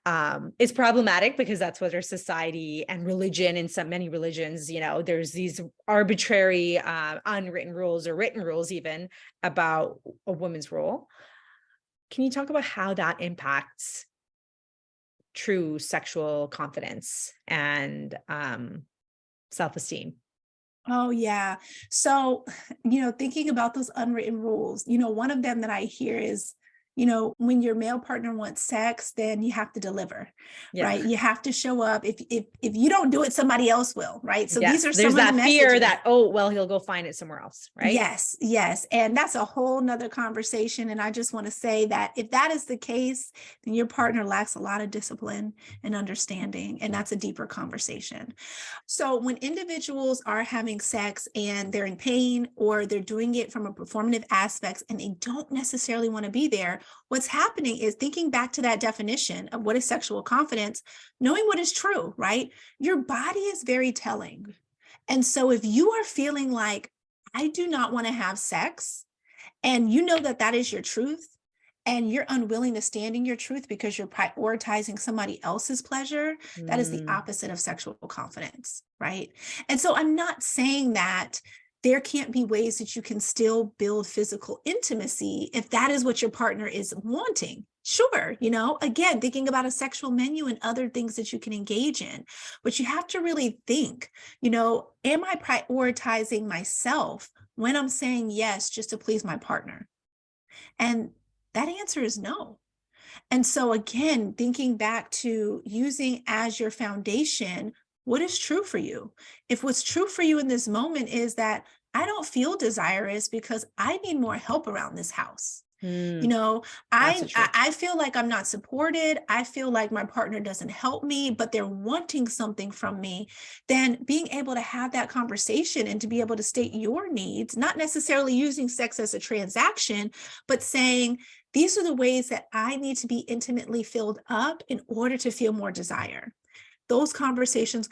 is problematic because that's what our society and religion, in many religions, there's these arbitrary unwritten rules or written rules even about a woman's role. Can you talk about how that impacts true sexual confidence and self-esteem? Oh, yeah. So, thinking about those unwritten rules, one of them that I hear is, when your male partner wants sex, then you have to deliver, Yeah. right? You have to show up. If you don't do it, somebody else will, right? So these Yes. are There's some of the that fear messages. that, oh, well, he'll go find it somewhere else. Right. Yes, yes. And that's a whole nother conversation. And I just want to say that if that is the case, then your partner lacks a lot of discipline and understanding. And that's a deeper conversation. So when individuals are having sex and they're in pain, or they're doing it from a performative aspect and they don't necessarily want to be there, what's happening is, thinking back to that definition of what is sexual confidence, knowing what is true, right? Your body is very telling. And so if you are feeling like, I do not want to have sex, and you know that that is your truth, and you're unwilling to stand in your truth because you're prioritizing somebody else's pleasure, that is the opposite of sexual confidence, right? And so I'm not saying that there can't be ways that you can still build physical intimacy if that is what your partner is wanting. Sure, again, thinking about a sexual menu and other things that you can engage in, but you have to really think, am I prioritizing myself when I'm saying yes just to please my partner? And that answer is no. And so again, thinking back to using as your foundation, what is true for you? If what's true for you in this moment is that I don't feel desirous because I need more help around this house. That's the truth. I feel like I'm not supported. I feel like my partner doesn't help me, but they're wanting something from me. Then being able to have that conversation and to be able to state your needs, not necessarily using sex as a transaction, but saying, these are the ways that I need to be intimately filled up in order to feel more desire. Those conversations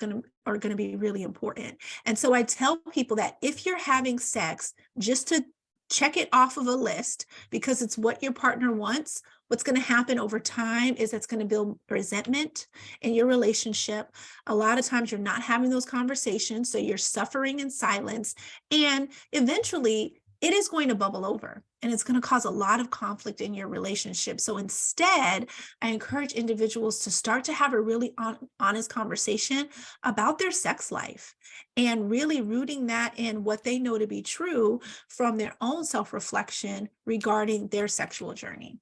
are going to be really important. And so I tell people that if you're having sex just to check it off of a list because it's what your partner wants, what's going to happen over time is it's going to build resentment in your relationship. A lot of times you're not having those conversations, so you're suffering in silence, and eventually it is going to bubble over and it's going to cause a lot of conflict in your relationship. So instead, I encourage individuals to start to have a really honest conversation about their sex life and really rooting that in what they know to be true from their own self-reflection regarding their sexual journey.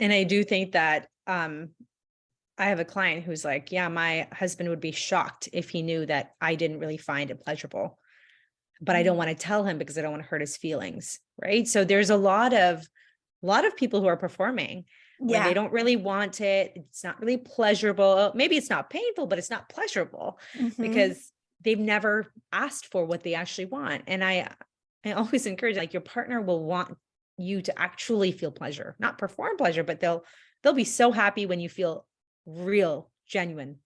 And I do think that I have a client who's like, yeah, my husband would be shocked if he knew that I didn't really find it pleasurable, but I don't want to tell him because I don't want to hurt his feelings. Right. So there's a lot of people who are performing when they don't really want it. It's not really pleasurable. Maybe it's not painful, but it's not pleasurable because they've never asked for what they actually want. And I always encourage, like, your partner will want you to actually feel pleasure, not perform pleasure, but they'll be so happy when you feel real, genuine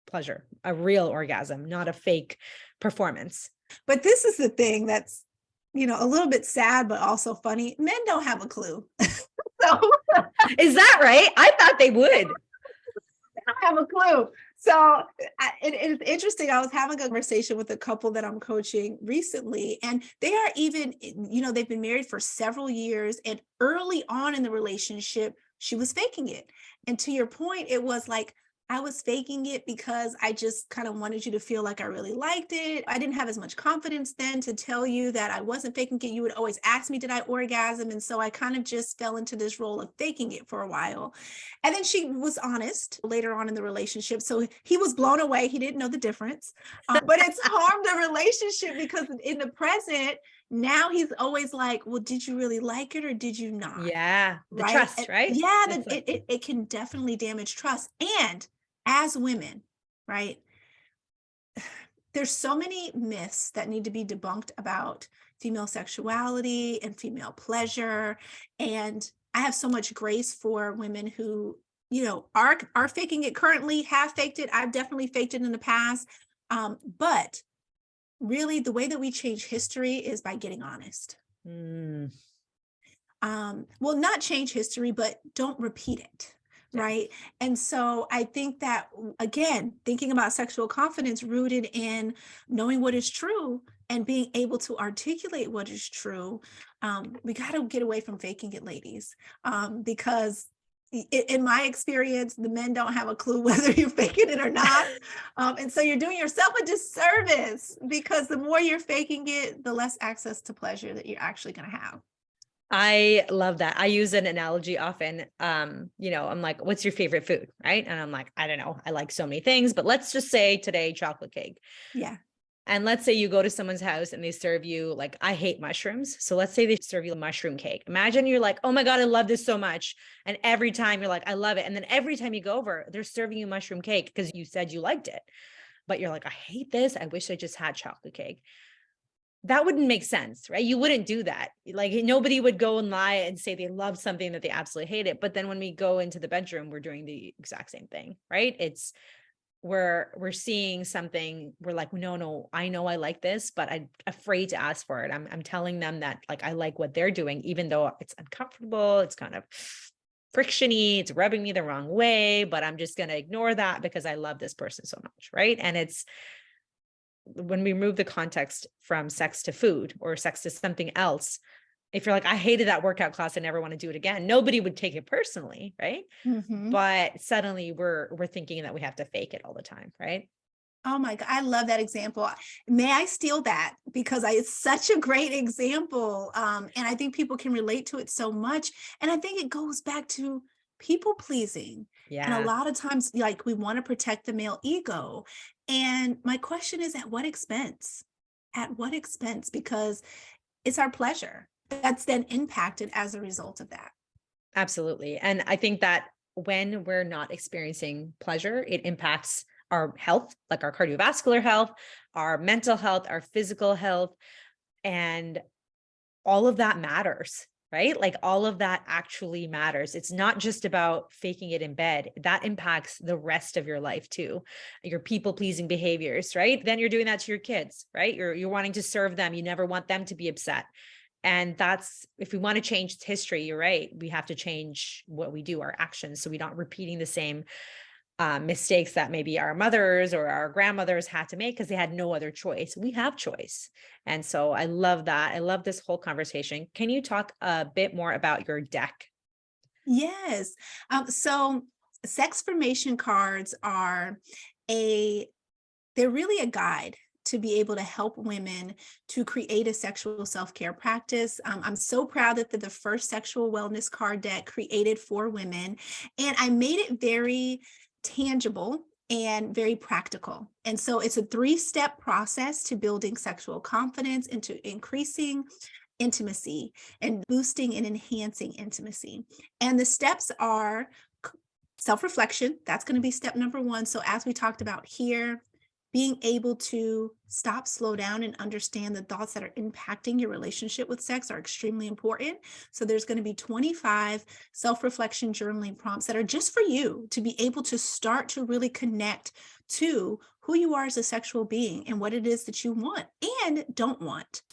pleasure, a real orgasm, not a fake performance. But this is the thing that's, a little bit sad, but also funny. Men don't have a clue. So is that right? I thought they would. They don't have a clue. So it is interesting. I was having a conversation with a couple that I'm coaching recently, and they are even, they've been married for several years, and early on in the relationship, she was faking it. And to your point, it was like, I was faking it because I just kind of wanted you to feel like I really liked it. I didn't have as much confidence then to tell you that I wasn't faking it. You would always ask me, did I orgasm? And so I kind of just fell into this role of faking it for a while. And then she was honest later on in the relationship. So he was blown away. He didn't know the difference. But it's harmed the relationship because in the present, now he's always like, well, did you really like it or did you not? Yeah. The right? trust, right? Yeah, it can definitely damage trust. And as women, right, there's so many myths that need to be debunked about female sexuality and female pleasure. And I have so much grace for women who, are faking it currently, have faked it. I've definitely faked it in the past. But really, the way that we change history is by getting honest. Well, not change history, but don't repeat it. Right. And so I think that, again, thinking about sexual confidence rooted in knowing what is true and being able to articulate what is true. We got to get away from faking it, ladies, because in my experience, the men don't have a clue whether you're faking it or not. And so you're doing yourself a disservice because the more you're faking it, the less access to pleasure that you're actually going to have. I love that. I use an analogy often. I'm like, what's your favorite food? Right. And I'm like, I don't know. I like so many things, but let's just say today, chocolate cake. Yeah. And let's say you go to someone's house and they serve you, like, I hate mushrooms. So let's say they serve you a mushroom cake. Imagine you're like, oh my God, I love this so much. And every time you're like, I love it. And then every time you go over, they're serving you mushroom cake because you said you liked it. But you're like, I hate this. I wish I just had chocolate cake. That wouldn't make sense, right? You wouldn't do that. Like, nobody would go and lie and say they love something that they absolutely hate it. But then when we go into the bedroom, we're doing the exact same thing, right? It's we're seeing something, we're like, no, I know I like this, but I'm afraid to ask for it. I'm telling them that, like, I like what they're doing, even though it's uncomfortable, it's kind of frictiony, it's rubbing me the wrong way, but I'm just going to ignore that because I love this person so much, right? And it's when we move the context from sex to food or sex to something else, if you're like, I hated that workout class, I never want to do it again, nobody would take it personally, right? Mm-hmm. But suddenly we're thinking that we have to fake it all the time, right? Oh my God, I love that example. May I steal that? Because it's such a great example. And I think people can relate to it so much. And I think it goes back to people pleasing. And a Yeah, lot of times, like, we want to protect the male ego. And my question is, at what expense? At what expense? Because it's our pleasure that's then impacted as a result of that. absolutely. And I think that when we're not experiencing pleasure, it impacts our health, like our cardiovascular health, our mental health, our physical health, and all of that matters, right? Like, all of that actually matters. It's not just about faking it in bed. That impacts the rest of your life too. Your people pleasing behaviors, right? Then you're doing that to your kids, right? You're wanting to serve them. You never want them to be upset. And that's, if we want to change history, you're right. We have to change what we do, our actions, so we're not repeating the same mistakes that maybe our mothers or our grandmothers had to make because they had no other choice. We have choice. And so I love that. I love this whole conversation. Can you talk a bit more about your deck? Yes. So Sexfirmation cards are they're really a guide to be able to help women to create a sexual self-care practice. I'm so proud that they're the first sexual wellness card deck created for women. And I made it very tangible and very practical. And so it's a 3-step process to building sexual confidence and to increasing intimacy and boosting and enhancing intimacy. And the steps are self-reflection. That's going to be step number 1. So as we talked about here, being able to stop, slow down, and understand the thoughts that are impacting your relationship with sex are extremely important. So there's going to be 25 self-reflection journaling prompts that are just for you to be able to start to really connect to who you are as a sexual being and what it is that you want and don't want.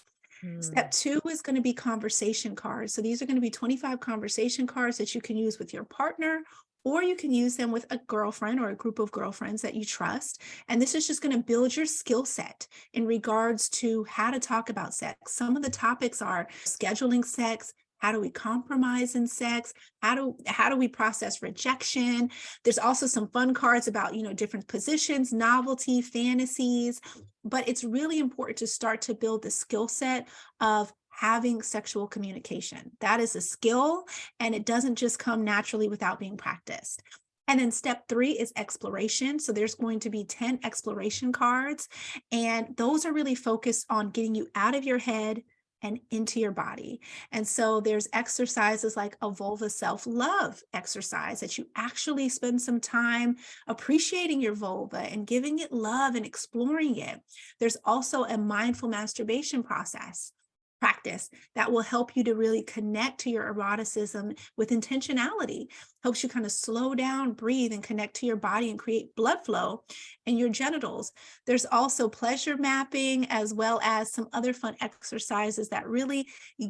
Step 2 is going to be conversation cards. So these are going to be 25 conversation cards that you can use with your partner, or you can use them with a girlfriend or a group of girlfriends that you trust. And this is just going to build your skill set in regards to how to talk about sex. Some of the topics are scheduling sex. How do we compromise in sex? How do we process rejection? There's also some fun cards about, different positions, novelty, fantasies. But it's really important to start to build the skill set of having sexual communication. That is a skill, and it doesn't just come naturally without being practiced. And then step 3 is exploration. So there's going to be 10 exploration cards, and those are really focused on getting you out of your head and into your body. And so there's exercises like a vulva self-love exercise that you actually spend some time appreciating your vulva and giving it love and exploring it. There's also a mindful masturbation practice that will help you to really connect to your eroticism with intentionality, helps you kind of slow down, breathe, and connect to your body and create blood flow in your genitals. There's also pleasure mapping, as well as some other fun exercises that really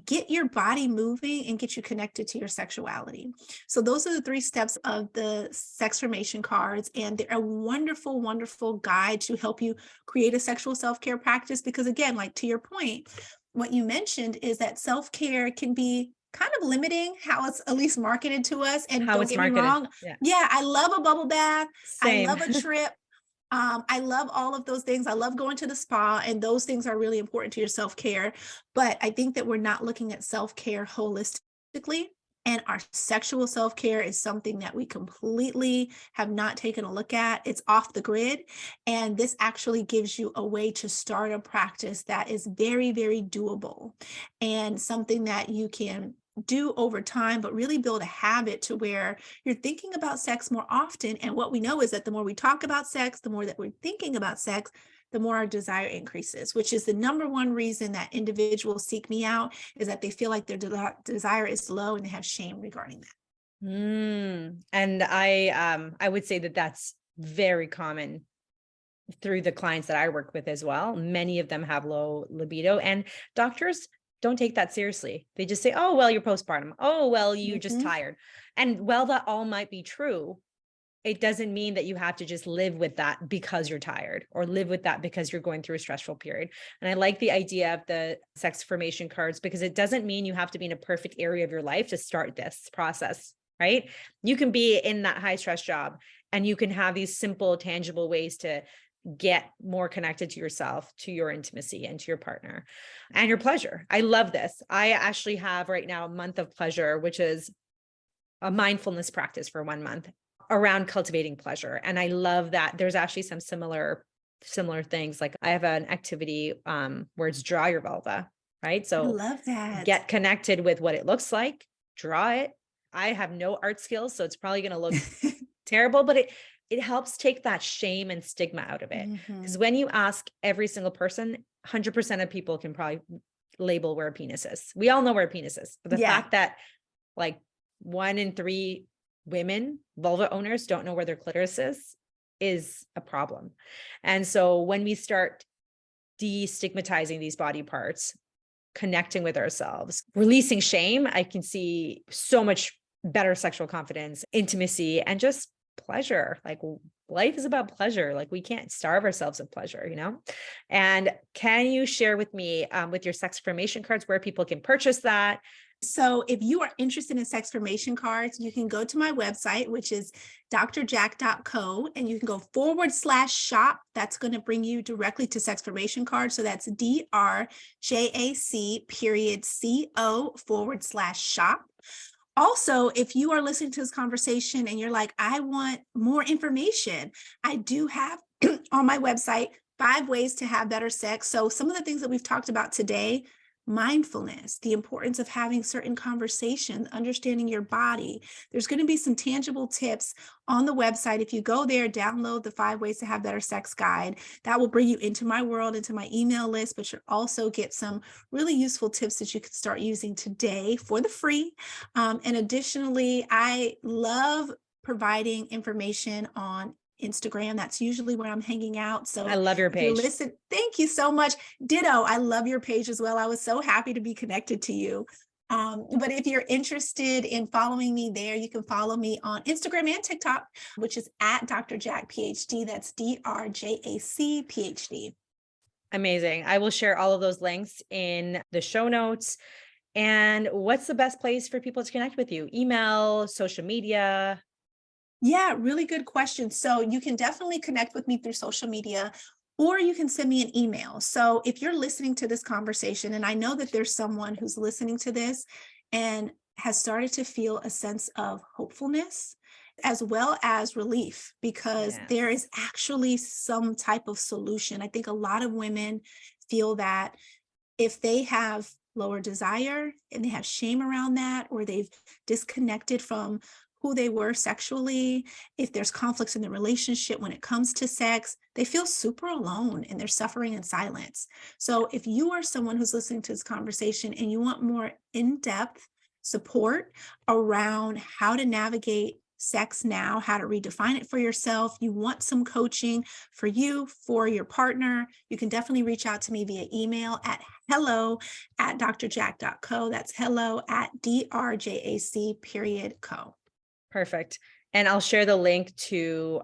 get your body moving and get you connected to your sexuality. So those are the 3 steps of the Sexfirmation cards, and they're a wonderful, wonderful guide to help you create a sexual self-care practice. Because again, like to your point, what you mentioned is that self-care can be kind of limiting how it's at least marketed to us. And How don't it's get me marketed. wrong. Yeah. Yeah, I love a bubble bath. I Same. love a trip. I love all of those things. I love going to the spa, and those things are really important to your self-care. But I think that we're not looking at self-care holistically. And our sexual self-care is something that we completely have not taken a look at. It's off the grid. And this actually gives you a way to start a practice that is very, very doable and something that you can do over time, but really build a habit to where you're thinking about sex more often. And what we know is that the more we talk about sex, the more that we're thinking about sex, the more our desire increases, which is the number one reason that individuals seek me out, is that they feel like their desire is low and they have shame regarding that. And I would say that that's very common through the clients that I work with as well. Many of them have low libido, and doctors don't take that seriously. They just say, oh, well, you're postpartum. Oh, well, you're just tired. And while that all might be true, it doesn't mean that you have to just live with that because you're tired, or live with that because you're going through a stressful period. And I like the idea of the Sexfirmation cards, because it doesn't mean you have to be in a perfect area of your life to start this process, right? You can be in that high stress job, and you can have these simple, tangible ways to get more connected to yourself, to your intimacy, and to your partner and your pleasure. I love this. I actually have right now a month of pleasure, which is a mindfulness practice for 1 month around cultivating pleasure. And I love that there's actually some similar things. Like I have an activity where it's draw your vulva, right? I So love that. get connected with what it looks like, draw it. I have no art skills, so it's probably going to look terrible, but it helps take that shame and stigma out of it. Because when you ask every single person, 100% of people can probably label where a penis is. We all know where a penis is, but the fact that like 1 in 3 women, vulva owners, don't know where their clitoris is a problem. And so when we start destigmatizing these body parts, connecting with ourselves, releasing shame, I can see so much better sexual confidence, intimacy, and just pleasure. Like life is about pleasure. Like we can't starve ourselves of pleasure, you know? And can you share with me with your Sexfirmation cards where people can purchase that? So if you are interested in Sexfirmation cards, you can go to my website, which is drjac.co, and you can go /shop. That's going to bring you directly to Sexfirmation cards. So that's DRJAC.co/shop. Also, if you are listening to this conversation and you're like, I want more information, I do have on my website 5 ways to have better sex. So some of the things that we've talked about today: mindfulness, the importance of having certain conversations, understanding your body. There's going to be some tangible tips on the website. If you go there, download the 5 ways to have better sex guide. That will bring you into my world, into my email list, but you'll also get some really useful tips that you can start using today for the free. And additionally, I love providing information on Instagram. That's usually where I'm hanging out. So I love your if you page. listen, thank you so much. Ditto. I love your page as well. I was so happy to be connected to you. But if you're interested in following me there, you can follow me on Instagram and TikTok, which is at Dr. Jac PhD. That's DRJAC PhD. Amazing. I will share all of those links in the show notes. And what's the best place for people to connect with you? Email, social media? Yeah, really good question. So you can definitely connect with me through social media, or you can send me an email. So if you're listening to this conversation, and I know that there's someone who's listening to this and has started to feel a sense of hopefulness as well as relief, because there is actually some type of solution. I think a lot of women feel that if they have lower desire and they have shame around that, or they've disconnected from who they were sexually, if there's conflicts in the relationship when it comes to sex, they feel super alone and they're suffering in silence. So if you are someone who's listening to this conversation and you want more in-depth support around how to navigate sex now, how to redefine it for yourself, you want some coaching for you, for your partner, you can definitely reach out to me via email at hello@drjac.co. That's hello@drjac.co. Perfect. And I'll share the link to,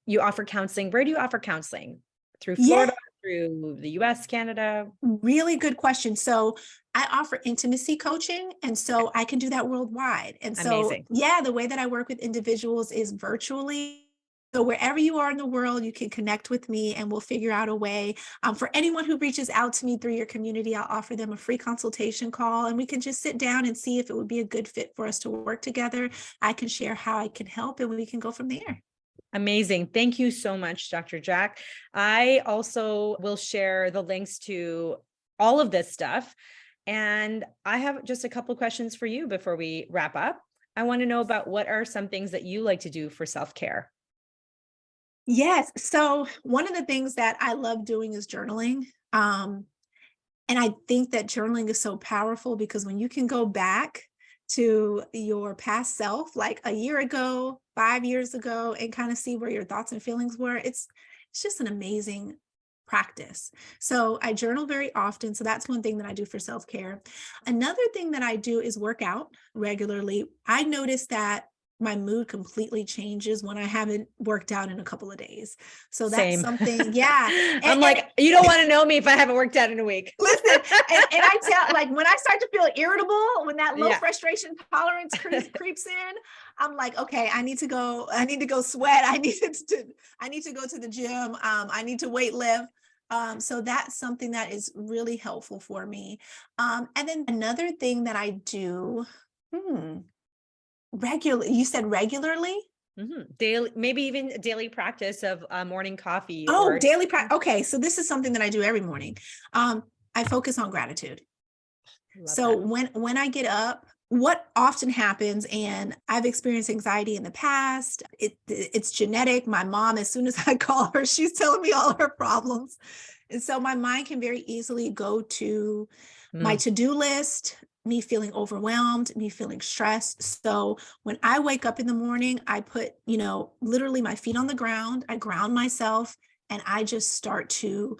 you offer counseling. Where do you offer counseling? Through Florida, through the US, Canada? Really good question. So I offer intimacy coaching, and so I can do that worldwide. And so, Amazing. yeah, the way that I work with individuals is virtually. So wherever you are in the world, you can connect with me and we'll figure out a way. For anyone who reaches out to me through your community, I'll offer them a free consultation call and we can just sit down and see if it would be a good fit for us to work together. I can share how I can help and we can go from there. Amazing. Thank you so much, Dr. Jac. I also will share the links to all of this stuff. And I have just a couple of questions for you before we wrap up. I want to know about what are some things that you like to do for self-care? Yes. So one of the things that I love doing is journaling. And I think that journaling is so powerful because when you can go back to your past self, like a year ago, 5 years ago, and kind of see where your thoughts and feelings were, it's just an amazing practice. So I journal very often. So that's one thing that I do for self-care. Another thing that I do is work out regularly. I notice that my mood completely changes when I haven't worked out in a couple of days. So that's Same. something, yeah. I'm like, you don't want to know me if I haven't worked out in a week. Listen, and I tell, like, when I start to feel irritable, when that low Yeah. frustration tolerance creeps in, I'm like, okay, I need to go sweat. I need to go to the gym. I need to weight lift. So that's something that is really helpful for me. And then another thing that I do, regularly, you said regularly? Daily, maybe even daily practice of morning coffee. Oh, or daily practice. Okay, so this is something that I do every morning. I focus on gratitude. Love So that. when I get up, what often happens, and I've experienced anxiety in the past, it's genetic. My mom, as soon as I call her, she's telling me all her problems. And so my mind can very easily go to my to-do list, me feeling overwhelmed, me feeling stressed. So when I wake up in the morning, I put, literally my feet on the ground, I ground myself, and I just start to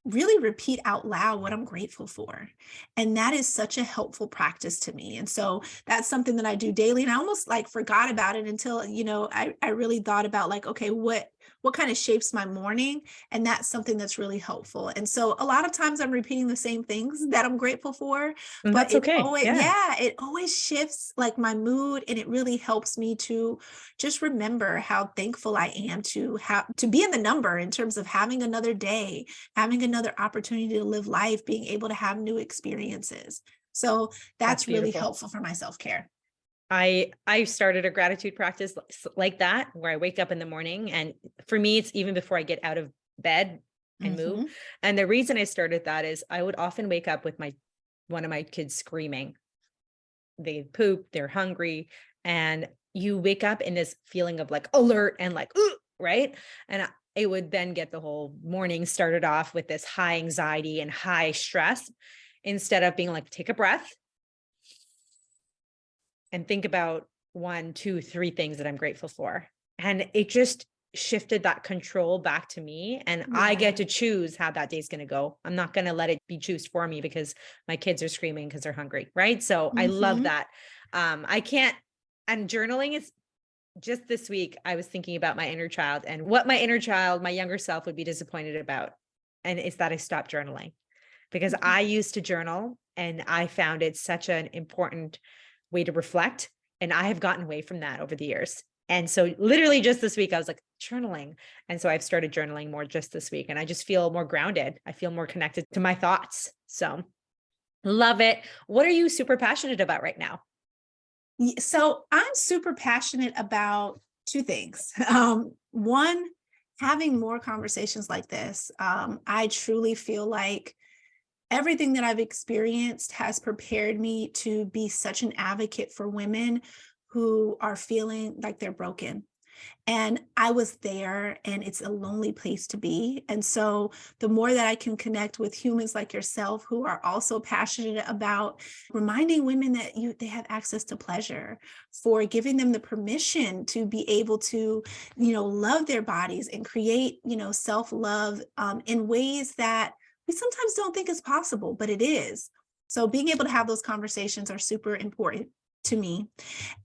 really repeat out loud what I'm grateful for. And that is such a helpful practice to me. And so that's something that I do daily. And I almost like forgot about it until, I really thought about like, okay, what kind of shapes my morning? And that's something that's really helpful. And so a lot of times I'm repeating the same things that I'm grateful for, And but that's okay. Yeah. it always shifts like my mood. And it really helps me to just remember how thankful I am to be in the number in terms of having another day, having another opportunity to live life, being able to have new experiences. So That's that's really beautiful. helpful for my self-care. I started a gratitude practice like that, where I wake up in the morning, and for me, it's even before I get out of bed and move. Mhm. And the reason I started that is I would often wake up with one of my kids screaming. They poop, they're hungry, and you wake up in this feeling of like alert and like, ooh, right? And it would then get the whole morning started off with this high anxiety and high stress, instead of being like, take a breath and think about 1, 2, 3 things that I'm grateful for. And it just shifted that control back to me. And I get Yeah. to choose how that day's going to go. I'm not going to let it be choose for me because my kids are screaming because they're hungry. Right. So I love Mhm. that. I can't, and journaling is just this week. I was thinking about my inner child and what my inner child, my younger self would be disappointed about. And it's that I stopped journaling, because I used to journal and I found it such an important way to reflect. And I have gotten away from that over the years. And so literally just this week, I was like journaling. And so I've started journaling more just this week, and I just feel more grounded. I feel more connected to my thoughts. So love it. What are you super passionate about right now? So I'm super passionate about two things. One, having more conversations like this. I truly feel like everything that I've experienced has prepared me to be such an advocate for women who are feeling like they're broken. And I was there, and it's a lonely place to be. And so the more that I can connect with humans like yourself who are also passionate about reminding women that they have access to pleasure, for giving them the permission to be able to, love their bodies and create, self-love in ways that we sometimes don't think is possible, but it is. So being able to have those conversations are super important to me.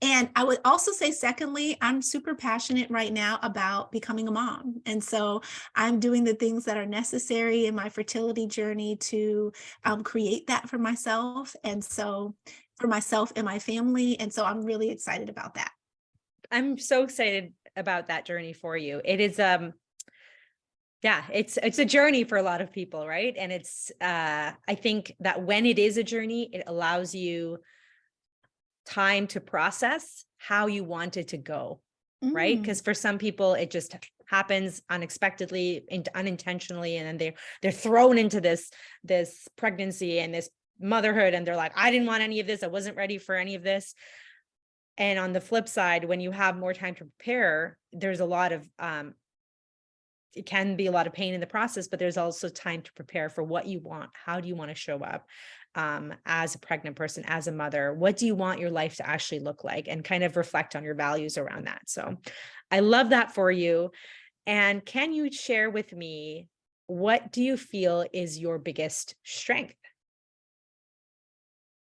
And I would also say, secondly, I'm super passionate right now about becoming a mom. And so I'm doing the things that are necessary in my fertility journey to create that for myself. And so for myself and my family. And so I'm really excited about that. I'm so excited about that journey for you. It is, yeah, it's a journey for a lot of people, right? And it's, I think that when it is a journey, it allows you time to process how you want it to go, right? Mm. Because for some people, it just happens unexpectedly and unintentionally, and then they're thrown into this pregnancy and this motherhood, and they're like, I didn't want any of this. I wasn't ready for any of this. And on the flip side, when you have more time to prepare, there's a lot of it can be a lot of pain in the process, but there's also time to prepare for what you want. How do you want to show up as a pregnant person, as a mother? What do you want your life to actually look like? And kind of reflect on your values around that. So I love that for you. And can you share with me, what do you feel is your biggest strength?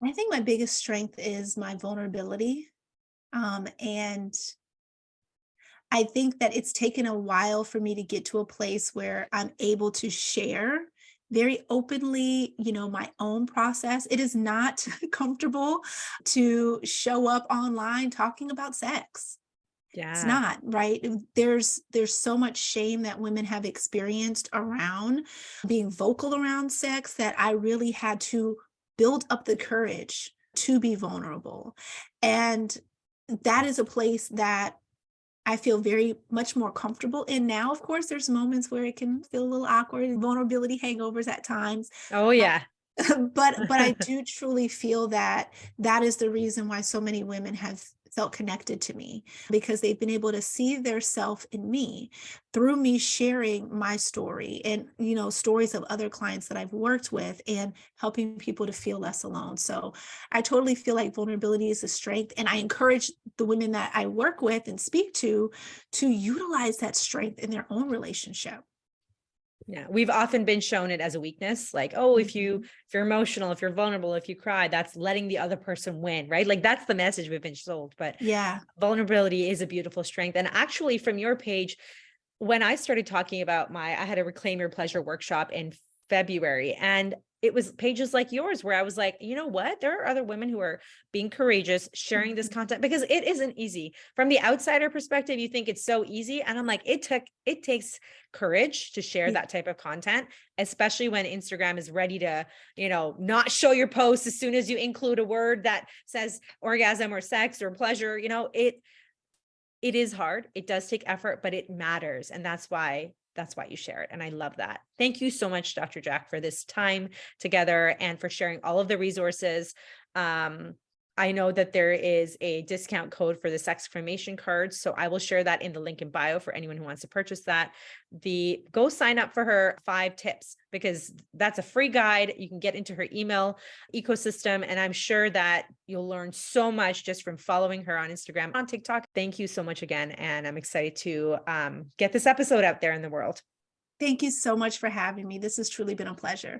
I think my biggest strength is my vulnerability. And I think that it's taken a while for me to get to a place where I'm able to share very openly, my own process. It is not comfortable to show up online talking about sex. It's Yeah. not, right? There's so much shame that women have experienced around being vocal around sex that I really had to build up the courage to be vulnerable. And that is a place that I feel very much more comfortable in now. Of course, there's moments where it can feel a little awkward, vulnerability hangovers at times. Oh, yeah. But I do truly feel that that is the reason why so many women have felt connected to me, because they've been able to see their self in me through me sharing my story and stories of other clients that I've worked with, and helping people to feel less alone. So I totally feel like vulnerability is a strength, and I encourage the women that I work with and speak to utilize that strength in their own relationship. Yeah, we've often been shown it as a weakness, like, oh, if Mhm. you're emotional, if you're vulnerable, if you cry, that's letting the other person win, right? Like that's the message we've been sold. But Yeah. vulnerability is a beautiful strength. And actually, from your page, when I started talking about I had a Reclaim Your Pleasure workshop in February, and it was pages like yours where I was like, you know what? There are other women who are being courageous, sharing this Mhm. content, because it isn't easy. From the outsider perspective, you think it's so easy. And I'm like, it takes courage to share Yeah. that type of content, especially when Instagram is ready to, not show your post as soon as you include a word that says orgasm or sex or pleasure. It is hard. It does take effort, but it matters. And that's why you share it. And I love that. Thank you so much, Dr. Jac, for this time together and for sharing all of the resources. I know that there is a discount code for the Sexfirmation Cards, so I will share that in the link in bio for anyone who wants to purchase that. Go sign up for her 5 tips, because that's a free guide. You can get into her email ecosystem, and I'm sure that you'll learn so much just from following her on Instagram, on TikTok. Thank you so much again, and I'm excited to get this episode out there in the world. Thank you so much for having me. This has truly been a pleasure.